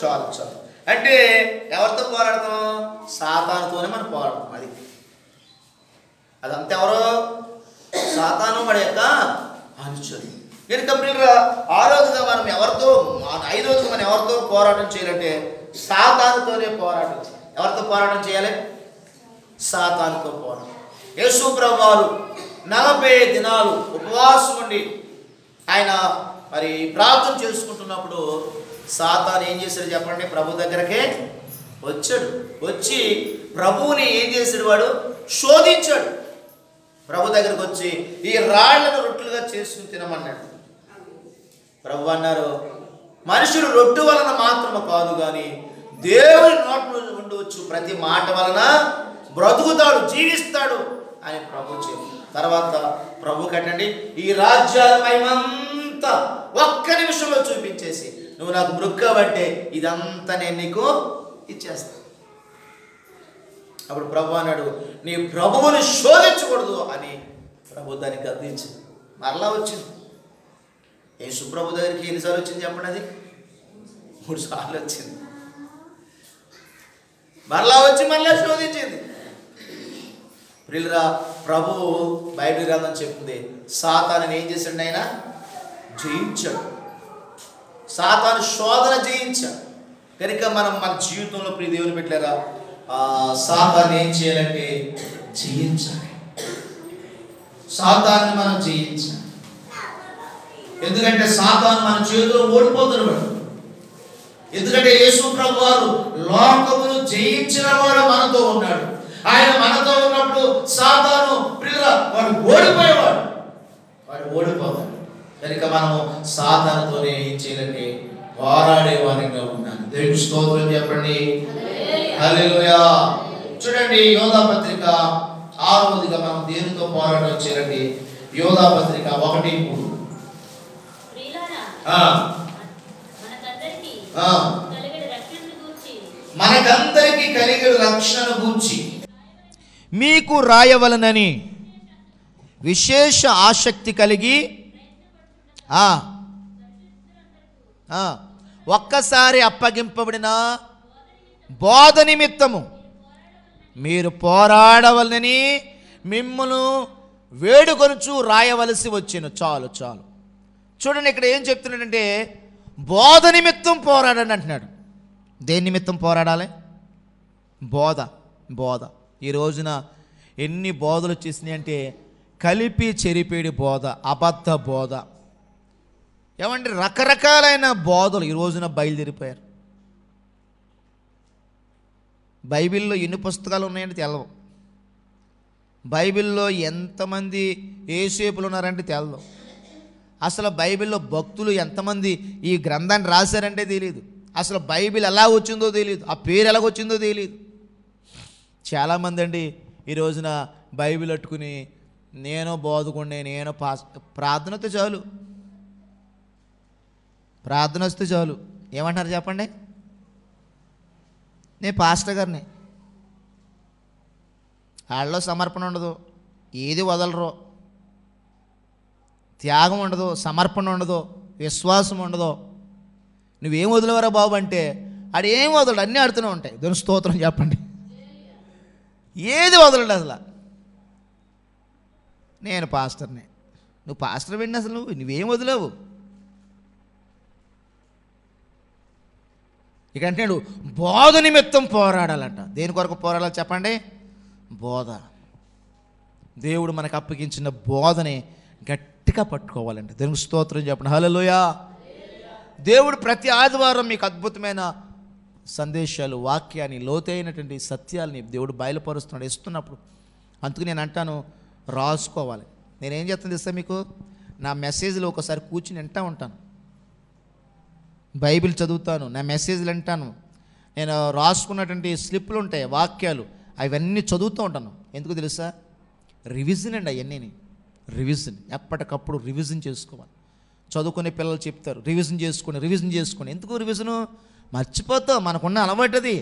చాలు. అంటే ఎవరితో పోరాడతాం? సాతానుతోనే మనం పోరాడతాం. అదంతా ఎవరో సాతాను వాడి యొక్క అనుచరులు. కనుక ప్రియులుగా ఐదవదిగా మనం ఎవరితో పోరాటం చేయాలంటే సాతానుతోనే పోరాటం చేయాలి. ఎవరితో పోరాటం చేయాలి? సాతానుతో పోరాటం. యేసు ప్రభువారు 40 దినాలు ఉపవాసం ఉండి ఆయన మరి ప్రార్థన చేసుకుంటున్నప్పుడు సాతాను ఏం చేశాడు చెప్పండి? ప్రభు దగ్గరకే వచ్చాడు. వచ్చి ప్రభువుని ఏం చేశాడు? వాడు శోధించాడు. ప్రభు దగ్గరకు వచ్చి ఈ రాళ్లను రొట్టెలుగా చేసుకుని తినమన్నాడు. ప్రభు అన్నారు, మనుషుడు రొట్టె వలన మాత్రము కాదు కానీ దేవుని నోటి నుండి ఉండవచ్చు ప్రతి మాట వలన బ్రతుకుతాడు, జీవిస్తాడు అని ప్రభు చెప్పి తర్వాత ప్రభు కట్టండి ఈ రాజ్యాల మహిమంతా ఒక్క నిమిషంలో చూపించేసి నువ్వు నాకు మృక్కవంటే ఇదంతా నేను నీకు ఇచ్చేస్తాను. అప్పుడు ప్రభు అన్నాడు, నీ ప్రభువుని శోధించకూడదు అని ప్రభు దానికి గద్దించింది. మరలా వచ్చింది. యేసు ప్రభు దగ్గరికి ఎన్నిసార్లు వచ్చింది చెప్పండి? అది 3 సార్లు వచ్చింది. మరలా వచ్చి మరలా శోధించింది. ప్రియులారా, ప్రభువు బైబిల్ గ్రంథం చెప్తుంది, సాతానుని ఏం చేశాడు? ఆయన జయించాడు. సాతాను శోధన జయించాడు. కనుక మనం మన జీవితంలో ప్రియ దేవుని పెట్టారా, సాతాను ఏం చేయాలంటే జయించాలి. సాతాన్ని మనం జయించాలి. ఎందుకంటే సాతాను మన చేతిలో ఓడిపోతున్నాడు. ఎందుకంటే యేసు ప్రభు వారు లోకమును జయించిన వాడు మనతో ఉన్నాడు. ఆయన మనతో ఉన్నప్పుడు సాతాను వాడు ఓడిపోయేవాడు, వాడు ఓడిపోతాడు. కనుక మనము సాతానుతోనే ఏం చేయాలంటే పోరాడే వారిగా ఉన్నాను. దేవునికి స్తోత్రం చెప్పండి. హల్లెలూయా. చూడండి, యోధా పత్రిక 6వదిగా మనం దేనితో పోరాటం చేయాలండి? యోధా పత్రిక 1:3. మనకందరికి కలిగిన రక్షణ గూర్చి మీకు రాయవలనని విశేష ఆసక్తి కలిగి ఒక్కసారి అప్పగింపబడిన బోధ నిమిత్తము మీరు పోరాడవలనని మిమ్మును వేడుకొనుచు రాయవలసి వచ్చెను. చాలు చాలు. చూడండి, ఇక్కడ ఏం చెప్తున్నాడంటే బోధ నిమిత్తం పోరాడండి అంటున్నాడు. దేని నిమిత్తం పోరాడాలి? బోధ. బోధ. ఈ రోజున ఎన్ని బోధలు వచ్చేసినాయి అంటే కలిపి చెరిపేడి బోధ, అబద్ధ బోధ, ఏమంటే రకరకాలైన బోధలు ఈ రోజున బయలుదేరిపోయారు. బైబిల్లో ఎన్ని పుస్తకాలు ఉన్నాయంటే తెలవు. బైబిల్లో ఎంతమంది యేసేపులు ఉన్నారంటే తెలదు. అసలు బైబిల్లో భక్తులు ఎంతమంది ఈ గ్రంథాన్ని రాశారంటే తెలియదు. అసలు బైబిల్ ఎలా వచ్చిందో తెలియదు, ఆ పేరు ఎలాగొచ్చిందో తెలియదు. చాలామంది అండి ఈ రోజున బైబిల్ పట్టుకుని నేను బోధకుండే, నేను ప్రార్థనతో చాలు, ప్రార్థన వస్తే చాలు. ఏమంటారు చెప్పండి? నేను పాస్టర్ గారిని. వాళ్ళలో సమర్పణ ఉండదు, ఏది వదలరు, త్యాగం ఉండదు, సమర్పణ ఉండదు, విశ్వాసం ఉండదు. నువ్వేం వదిలేవరా బాబు అంటే ఆడు ఏం వదలడు, అన్నీ ఆడుతూనే ఉంటాయి. దేవుని స్తోత్రం చెప్పండి. ఏది వదలడు అసలు. నేను పాస్టర్ని. నువ్వు పాస్టర్ వెళ్ళి అసలు నువ్వేం వదిలేవు. ఇక అంటే బోధ నిమిత్తం పోరాడాలంట. దేని కొరకు పోరాడాలి చెప్పండి? బోధ. దేవుడు మనకు అప్పగించిన బోధని గట్టిగా పట్టుకోవాలంటే. దేవునికి స్తోత్రం చెప్పండి. హల్లెలూయా. దేవుడు ప్రతి ఆదివారం మీకు అద్భుతమైన సందేశాలు, వాక్యాన్ని, లోతైనటువంటి సత్యాలని దేవుడు బయలుపరుస్తున్నాడు, ఇస్తున్నప్పుడు. అందుకు నేను అంటాను, రాసుకోవాలి. నేనేం చేస్తాను తెలుసా మీకు? నా మెసేజ్లో ఒకసారి కూర్చుని వింటూ ఉంటాను, బైబిల్ చదువుతాను, నా మెసేజ్లు వింటాను. నేను రాసుకున్నటువంటి స్లిప్లు ఉంటాయి, వాక్యాలు, అవన్నీ చదువుతూ ఉంటాను. ఎందుకు తెలుసా? రివిజన్ అండి. అవన్నీ రివిజన్. ఎప్పటికప్పుడు రివిజన్ చేసుకోవాలి. చదువుకునే పిల్లలు చెప్తారు, రివిజన్ చేసుకొని. ఎందుకు రివిజను? మర్చిపోతాం. మనకున్న అలవాటు అది,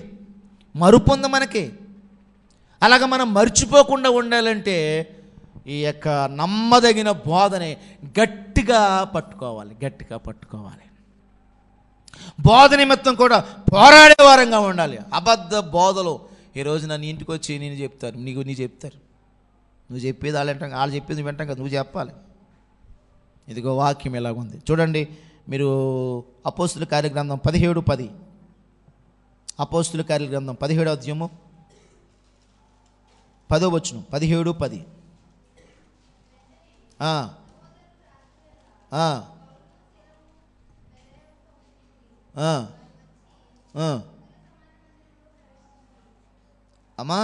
మరుపు ఉంది మనకి. అలాగ మనం మర్చిపోకుండా ఉండాలంటే ఈ యొక్క నమ్మదగిన బోధని గట్టిగా పట్టుకోవాలి. బోధ నిమిత్తం కూడా పోరాడే వారంగా ఉండాలి. అబద్ధ బోధలు ఈ రోజు నన్ను ఇంటికి వచ్చి నేను చెప్తారు, నీ చెప్తారు. నువ్వు చెప్పేది వాళ్ళు చెప్పేది వింటాం కదా, నువ్వు చెప్పాలి. ఇదిగో వాక్యం ఎలాగుంది చూడండి. మీరు అపోస్తుల కార్యగ్రంథం 17:10. అపోస్తుల కార్యగ్రంథం 17వ అధ్యాయము 10వ వచనం. 17:10. అమ్మా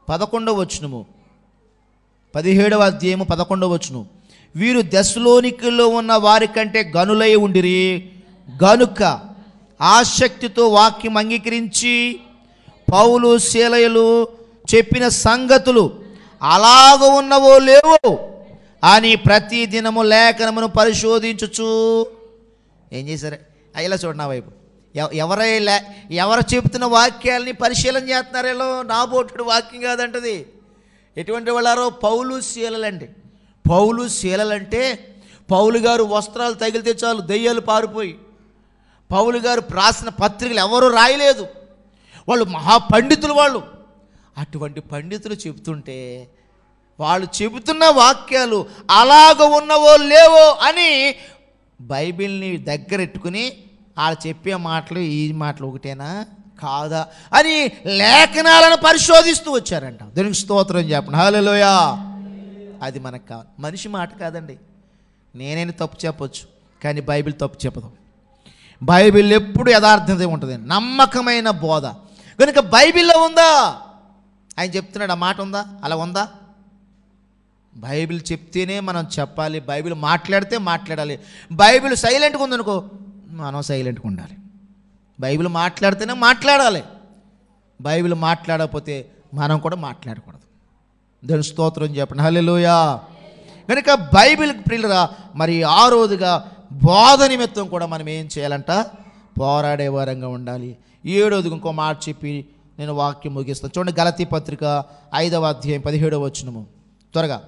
11వ వచనము, 17వ అధ్యాయము 11వ వచనం. వీరు దెస్సలోనికలో ఉన్న వారి కంటే గనులై ఉండిరి గనుక ఆసక్తితో వాక్యం అంగీకరించి పౌలు శీలయులు చెప్పిన సంగతులు అలాగ ఉన్నవో లేవో అని ప్రతి దినము లేఖనమును పరిశోధించుచు ఏం చేశారు? ఇలా చూడండి నా వైపు. ఎవరు చెబుతున్న వాక్యాలని పరిశీలన చేస్తున్నారేలో, నా బోటుడు వాక్యం కాదంటది. ఎటువంటి వాళ్ళారో? పౌలు శీలలండి. పౌలు శీలలంటే పౌలు గారు వస్త్రాలు తగిలితే చాలు దెయ్యాలు పారిపోయి, పౌలు గారు రాసిన పత్రికలు ఎవరు రాయలేదు, వాళ్ళు మహాపండితులు. వాళ్ళు అటువంటి పండితులు చెబుతుంటే వాళ్ళు చెబుతున్న వాక్యాలు అలాగ ఉన్నవో లేవో అని బైబిల్ని దగ్గరెట్టుకుని వాళ్ళు చెప్పే మాటలు ఈ మాటలు ఒకటేనా కాదా అని లేఖనాలను పరిశోధిస్తూ వచ్చారంట. దేవునికి స్తోత్రం చెప్పండి. హల్లెలూయా. అది మనకు కావాలి. మనిషి మాట కాదండి. నేనైనా తప్పు చెప్పొచ్చు, కానీ బైబిల్ తప్పు చెప్పదు. బైబిల్ ఎప్పుడు యథార్థత ఉంటుంది, నమ్మకమైన బోధ. కనుక బైబిల్లో ఉందా? ఆయన చెప్తున్నాడు, ఆ మాట ఉందా? అలా ఉందా? బైబిల్ చెప్తేనే మనం చెప్పాలి, బైబిల్ మాట్లాడితే మాట్లాడాలి. బైబిల్ సైలెంట్గా ఉందనుకో, మనం సైలెంట్గా ఉండాలి. బైబిల్ మాట్లాడితేనే మాట్లాడాలి, బైబిల్ మాట్లాడకపోతే మనం కూడా మాట్లాడకూడదు. దేవుని స్తోత్రం చెప్పండి. హల్లెలూయా. కనుక బైబిల్ ప్రియులరా, మరి ఆ రోజుగా బోధ నిమిత్తం కూడా మనం ఏం చేయాలంట? పోరాడే వారంగా ఉండాలి. 7వది ఇంకో మాట చెప్పి నేను వాక్యం ముగిస్తాను. చూడండి, గలతీ పత్రిక 5వ అధ్యాయం 17వ వచనము. త్వరగా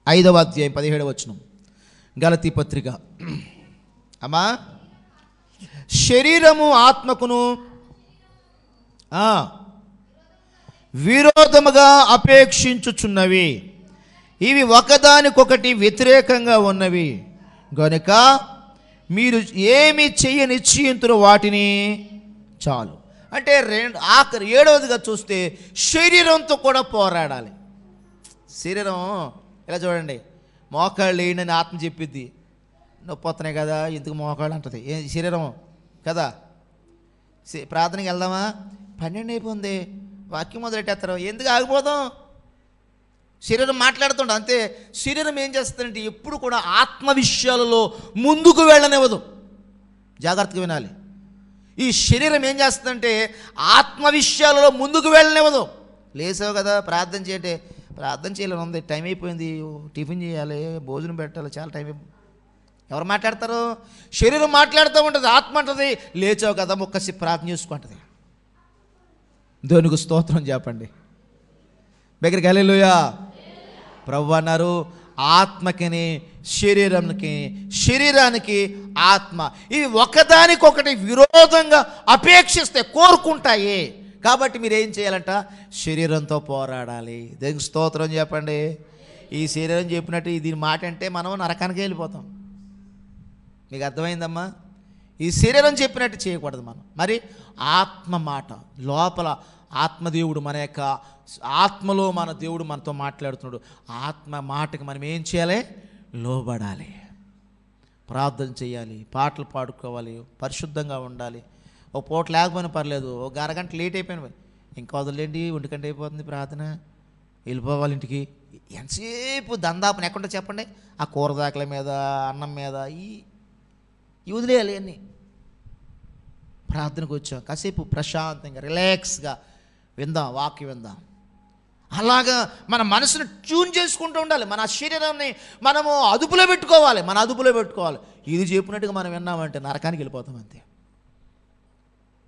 5వ అధ్యాయం 17వ వచనం. గలతీ పత్రిక. అమ్మా, శరీరము ఆత్మకును విరోధముగా అపేక్షించుచున్నవి, ఇవి ఒకదానికొకటి వ్యతిరేకంగా ఉన్నవి గనుక మీరు ఏమి చెయ్య నిశ్చయింతురు వాటిని చాలు. అంటే ఆఖరి 7వదిగా చూస్తే శరీరంతో కూడా పోరాడాలి. శరీరం ఇలా చూడండి, మోకాళ్ళు వేయండి ఆత్మ చెప్పిద్ది, నొప్పి వస్తున్నాయి కదా ఎందుకు మోకాళ్ళు అంటది. శరీరం కదా. ప్రార్థనకి వెళ్దామా? 12 అయిపోయింది, వాక్యం మొదలెట్టేస్తారు, ఎందుకు ఆగిపోదాం? శరీరం మాట్లాడుతుండ అంతే. శరీరం ఏం చేస్తుందంటే ఎప్పుడు కూడా ఆత్మ విషయాలలో ముందుకు వెళ్ళనివ్వదు. జాగ్రత్తగా వినాలి. ఈ శరీరం ఏం చేస్తుందంటే ఆత్మ విషయాలలో ముందుకు వెళ్ళనివ్వదు. లేసావు కదా ప్రార్థన చేయంటే, ప్రార్థన చేయాలని ఉంది, టైం అయిపోయింది, టిఫిన్ చేయాలి, భోజనం పెట్టాలి, చాలా టైం అయిపోయింది. ఎవరు మాట్లాడతారు? శరీరం మాట్లాడుతూ ఉంటుంది, ఆత్మ అంటుంది లేచావు కదా ఒక్కసి ప్రార్థన చేసుకుంటుంది. దేవునికి స్తోత్రం చెప్పండి. దగ్గరికి హల్లెలూయా. ప్రభువు అన్నారు, ఆత్మకిని శరీరానికి ఆత్మ ఇవి ఒకదానికొకటి విరోధంగా అపేక్షిస్తే కోరుకుంటాయి. కాబట్టి మీరు ఏం చేయాలంట? శరీరంతో పోరాడాలి. దేవునికి స్తోత్రం చెప్పండి. ఈ శరీరం చెప్పినట్టు దీని మాట అంటే మనం నరకానికి వెళ్ళిపోతాం. మీకు అర్థమైందమ్మా? ఈ శరీరం చెప్పినట్టు చేయకూడదు మనం. మరి ఆత్మ మాట, లోపల ఆత్మదేవుడు, మన యొక్క ఆత్మలో మన దేవుడు మనతో మాట్లాడుతున్నాడు. ఆత్మ మాటకి మనం ఏం చేయాలి? లోబడాలి, ప్రార్థన చేయాలి, పాటలు పాడుకోవాలి, పరిశుద్ధంగా ఉండాలి. ఓ పూట లేకపోయినా పర్లేదు, ఒక అరగంట లేట్ అయిపోయిన ఇంకా వదిలేండి, 1 గంట అయిపోతుంది ప్రార్థన, వెళ్ళిపోవాలి ఇంటికి. ఎంతసేపు దందాపన ఎక్కడ చెప్పండి? ఆ కూరదాకల మీద, అన్నం మీద ఈ వదిలేయాలి అన్నీ. ప్రార్థనకు వచ్చాం, కాసేపు ప్రశాంతంగా రిలాక్స్గా విందాం, వాక్యం విందాం. అలాగా మన మనసును ట్యూన్ చేసుకుంటూ ఉండాలి. మన శరీరాన్ని మనము అదుపులో పెట్టుకోవాలి, ఇది చెప్పినట్టుగా మనం విన్నామంటే నరకానికి వెళ్ళిపోతాం అంతే.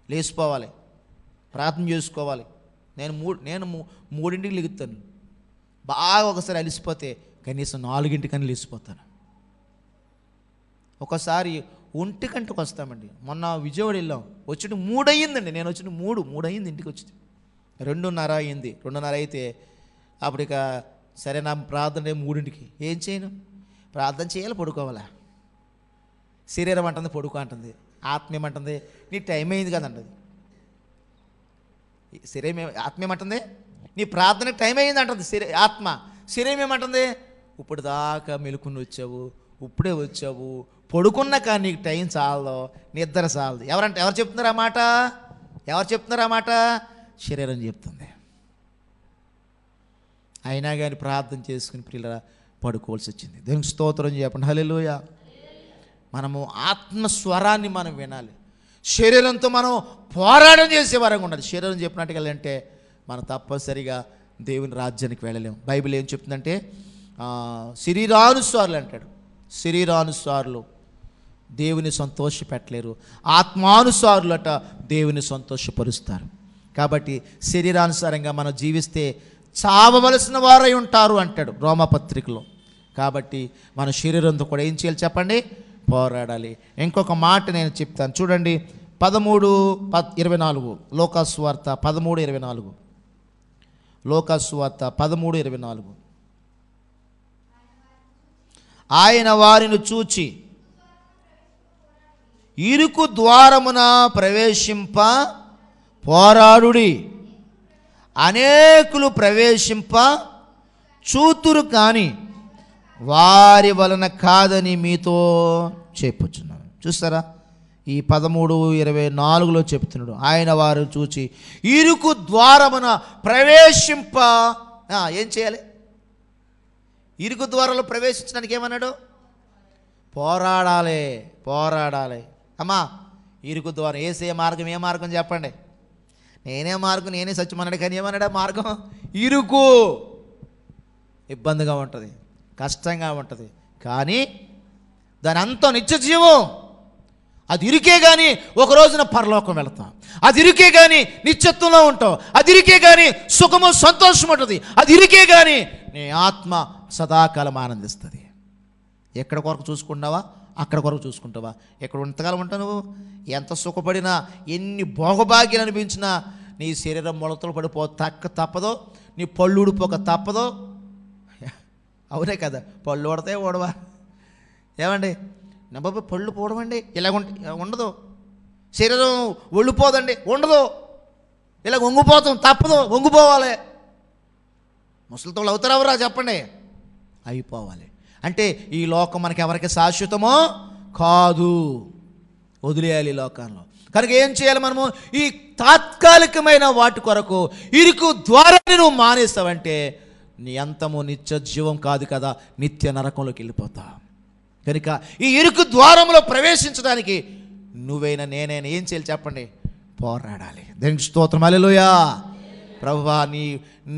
లేచిపోవాలి, ప్రార్థన చేసుకోవాలి. నేను 3ంటికి లెగుతాను, బాగా ఒకసారి అలిసిపోతే కనీసం 4ంటికని లేచిపోతాను. ఒకసారి 1 గంటకు వస్తామండి. మొన్న విజయవాడ వెళ్ళాం, వచ్చి 3 అయ్యిందండి. నేను వచ్చి 3 అయ్యింది, ఇంటికి వచ్చి 2:30 అయ్యింది. 2:30 అయితే అప్పుడు ఇక సరే నా ప్రార్థన 3ంటికి. ఏం చేయను? ప్రార్థన చేయాలి, పడుకోవాలా. శరీరం అంటుంది పడుకో అంటుంది, ఆత్మ ఏమంటుంది నీ టైం అయింది కదండి. ఆత్మ ఏమంటుంది నీ ప్రార్థనకి టైం అయింది అంటుంది ఆత్మ. శరీరం ఏమంటుంది ఇప్పుడు దాకా మెలుకుని వచ్చావు, ఇప్పుడే వచ్చావు, పడుకున్నా కానీ నీకు టైం చాలదు, నిద్ర చాలదు. ఎవరు చెప్తున్నారు ఆ మాట? శరీరం చెప్తుంది. అయినా కానీ ప్రార్థన చేసుకుని ప్రియుల పడుకోవాల్సి వచ్చింది. దేవునికి స్తోత్రం చెప్పండి. హల్లెలూయా. మనము ఆత్మస్వరాన్ని మనం వినాలి. శరీరంతో మనం పోరాటం చేసే వరంగా ఉండాలి. శరీరం చెప్పినట్టుగా అంటే మనం తప్పనిసరిగా దేవుని రాజ్యానికి వెళ్ళలేము. బైబిల్ ఏం చెప్తుందంటే శరీరానుసారులు అంటాడు. శరీరానుసారులు దేవుని సంతోషపెట్టలేరు, ఆత్మానుసారులట దేవుని సంతోషపరుస్తారు. కాబట్టి శరీరానుసారంగా మనం జీవిస్తే చావవలసిన వారై ఉంటారు అంటాడు రోమపత్రికలో. కాబట్టి మన శరీరంతో కూడా ఏం చేయాలి చెప్పండి? పోరాడాలి. ఇంకొక మాట నేను చెప్తాను చూడండి. 13:24 లోకాసువార్త 13:24. లోకాసువార్త 13:24. ఆయన వారిని చూచి ఇరుకు ద్వారమున ప్రవేశింప పోరాడుడి, అనేకులు ప్రవేశింప చూతురు కానీ వారి వలన కాదని మీతో చెప్పుచున్నాను. చూస్తారా, ఈ 13:24లో చెప్తున్నాడు. ఆయన వారు చూచి ఇరుకు ద్వారమున ప్రవేశింప ఏం చేయాలి? ఇరుకు ద్వారంలో ప్రవేశించడానికి ఏమన్నాడు? పోరాడాలి, పోరాడాలి. అమ్మా, ఇరుకు ద్వారం ఏసే మార్గం ఏ మార్గం చెప్పండి? నేనే మార్గం, నేనే సత్యమన్నాడు. కానీ ఏమన్నాడు? మార్గం ఇరుకు, ఇబ్బందిగా ఉంటుంది, కష్టంగా ఉంటుంది. కానీ దాని అంతా నిత్య జీవం. అది ఇరుకే కానీ ఒక రోజున పరలోకం వెళతాం. అది ఇరుకే కానీ నిత్యత్వంలో ఉంటావు. అది ఇరుకే కానీ సుఖము సంతోషం ఉంటుంది. అది ఇరుకే కానీ నీ ఆత్మ సదాకాలం ఆనందిస్తుంది. ఎక్కడ కొరకు చూసుకుంటావా? అక్కడ కొరకు చూసుకుంటావా? ఎక్కడ ఎంతకాలం ఉంటావు నువ్వు? ఎంత సుఖపడినా, ఎన్ని భోగభాగ్యాలు అనిపించినా నీ శరీరం మొలతలు పడిపో తప్పదో, నీ పళ్ళు ఊడిపోక తప్పదో. అవునే కదా, పళ్ళు ఊడతాయి ఊడవా? ఏమండి నా బాబు, పళ్ళు పోవడమండి ఇలాగ ఉండదు. శరీరం ఒళ్ళిపోదండి, ఉండదు. ఇలాగ వంగిపోతాం తప్పదు, వంగిపోవాలి. ముసలితో అవుతారెవరా చెప్పండి? అయిపోవాలి. అంటే ఈ లోకం మనకి ఎవరికి శాశ్వతమో కాదు, వదిలేయాలి ఈ లోకంలో. కనుక ఏం చేయాలి మనము? ఈ తాత్కాలికమైన వాటి కొరకు ఇరుకు ద్వారాన్ని నువ్వు మానేస్తావంటే నీ అంతము నిత్య జీవం కాదు కదా, నిత్య నరకంలోకి వెళ్ళిపోతా. కనుక ఈ ఇరుకు ద్వారంలో ప్రవేశించడానికి నువ్వైనా నేనైనా ఏం చేయాలి చెప్పండి? పోరాడాలి. దేవునికి స్తోత్రం. హల్లెలూయా. ప్రభువా,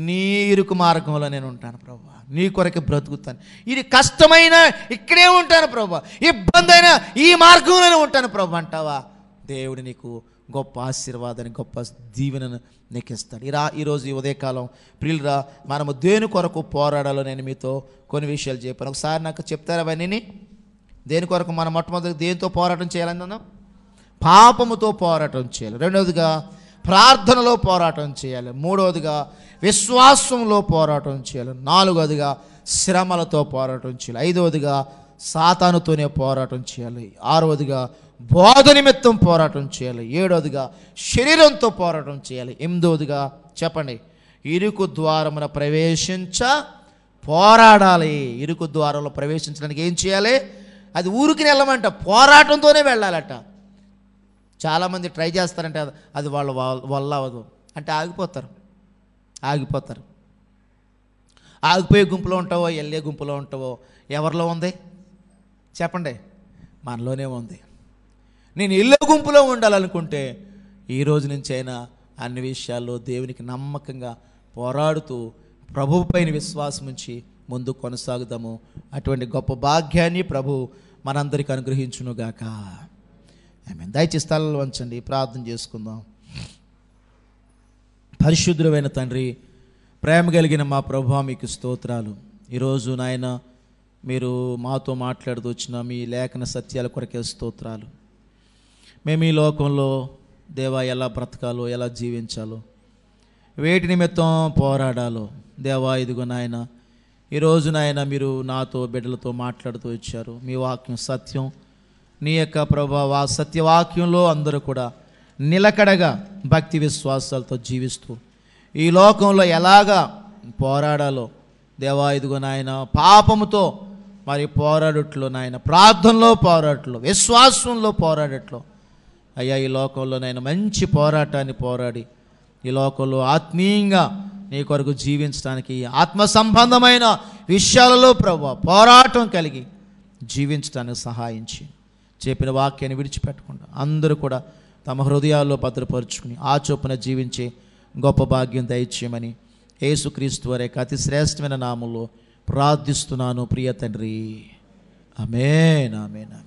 నీ ఇరుకు మార్గంలో నేను ఉంటాను ప్రభువా, నీ కొరకు బ్రతుకుతాను. ఇది కష్టమైన ఇక్కడే ఉంటాను ప్రభువా, ఇబ్బంది అయినా ఈ మార్గంలోనే ఉంటాను ప్రభు అంటావా? దేవుడు నీకు గొప్ప ఆశీర్వాదాన్ని, గొప్ప దీవెనను నీకు ఇస్తాడు. ఈరోజు ఈ ఉదయకాలం ప్రియులరా, మనము దేని కొరకు పోరాడాలో నేను మీతో కొన్ని విషయాలు చెప్పాను. ఒకసారి నాకు చెప్తారా అవన్నీ? దేని కొరకు మనం మొట్టమొదటి దేనితో పోరాటం చేయాలన్నా? పాపముతో పోరాటం చేయాలి. రెండవదిగా ప్రార్థనలో పోరాటం చేయాలి. మూడవదిగా విశ్వాసంలో పోరాటం చేయాలి. నాలుగవదిగా శ్రమలతో పోరాటం చేయాలి. ఐదవదిగా సాతానుతోనే పోరాటం చేయాలి. ఆరవదిగా బోధ నిమిత్తం పోరాటం చేయాలి. ఏడవదిగా శరీరంతో పోరాటం చేయాలి. ఎనిమిదవదిగా చెప్పండి, ఇరుకు ద్వారమున ప్రవేశించ పోరాడాలి. ఇరుకు ద్వారంలో ప్రవేశించడానికి ఏం చేయాలి? అది ఊరికి వెళ్ళమంట, పోరాటంతోనే వెళ్ళాలట. చాలామంది ట్రై చేస్తారంటే అది వాళ్ళ వల్ల అవ్వదు అంటే ఆగిపోతారు. ఆగిపోయే గుంపులో ఉంటావో, వెళ్ళే గుంపులో ఉంటావో, ఎవరిలో ఉంది చెప్పండి? మనలోనే ఉంది. నేను వెళ్ళే గుంపులో ఉండాలనుకుంటే ఈ రోజు నుంచి అయినా అన్ని విషయాల్లో దేవునికి నమ్మకంగా పోరాడుతూ ప్రభువు పైన విశ్వాసం ఉంచి ముందు కొనసాగుదాము. అటువంటి గొప్ప భాగ్యాన్ని ప్రభు మనందరికీ అనుగ్రహించునుగాక. ఆమేన్. దయచేసి స్థలాలు వంచండి, ప్రార్థన చేసుకుందాం. పరిశుద్ధుడైన తండ్రి, ప్రేమ కలిగిన మా ప్రభువా, మీకు స్తోత్రాలు. ఈరోజు నాయన మీరు మాతో మాట్లాడుతూ వచ్చిన మీ లేఖన సత్యాల కొరకే స్తోత్రాలు. మేము ఈ లోకంలో దేవా ఎలా బ్రతకాలో, ఎలా జీవించాలో, వేటి నిమిత్తం పోరాడాలో దేవా, ఇదిగో నాయన ఈరోజు నాయన మీరు నాతో బిడ్డలతో మాట్లాడుతూ వచ్చారు. మీ వాక్యం సత్యం. నీ యొక్క ప్రభావ సత్యవాక్యంలో అందరూ కూడా నిలకడగా భక్తి విశ్వాసాలతో జీవిస్తూ ఈ లోకంలో ఎలాగా పోరాడాలో దేవా, ఇదిగో నాయన పాపముతో మరి పోరాడట్లో నాయన, ప్రార్థనలో పోరాడట్లో, విశ్వాసంలో పోరాడట్లో అయ్యా, ఈ లోకంలో నాయన మంచి పోరాటాన్ని పోరాడి ఈ లోకంలో ఆత్మీయంగా నీ కొరకు జీవించడానికి, ఆత్మ సంబంధమైన విషయాలలో ప్రభువా పోరాటం కలిగి జీవించడానికి సహాయించి, చెప్పిన వాక్యాన్ని విడిచిపెట్టకుండా అందరూ కూడా తమ హృదయాల్లో భద్రపరుచుకుని ఆ చొప్పున జీవించే గొప్ప భాగ్యం దయచేయమని యేసుక్రీస్తు వారి అతి శ్రేష్టమైన నామంలో ప్రార్థిస్తున్నాను ప్రియ తండ్రి. ఆమేన్, ఆమేన్.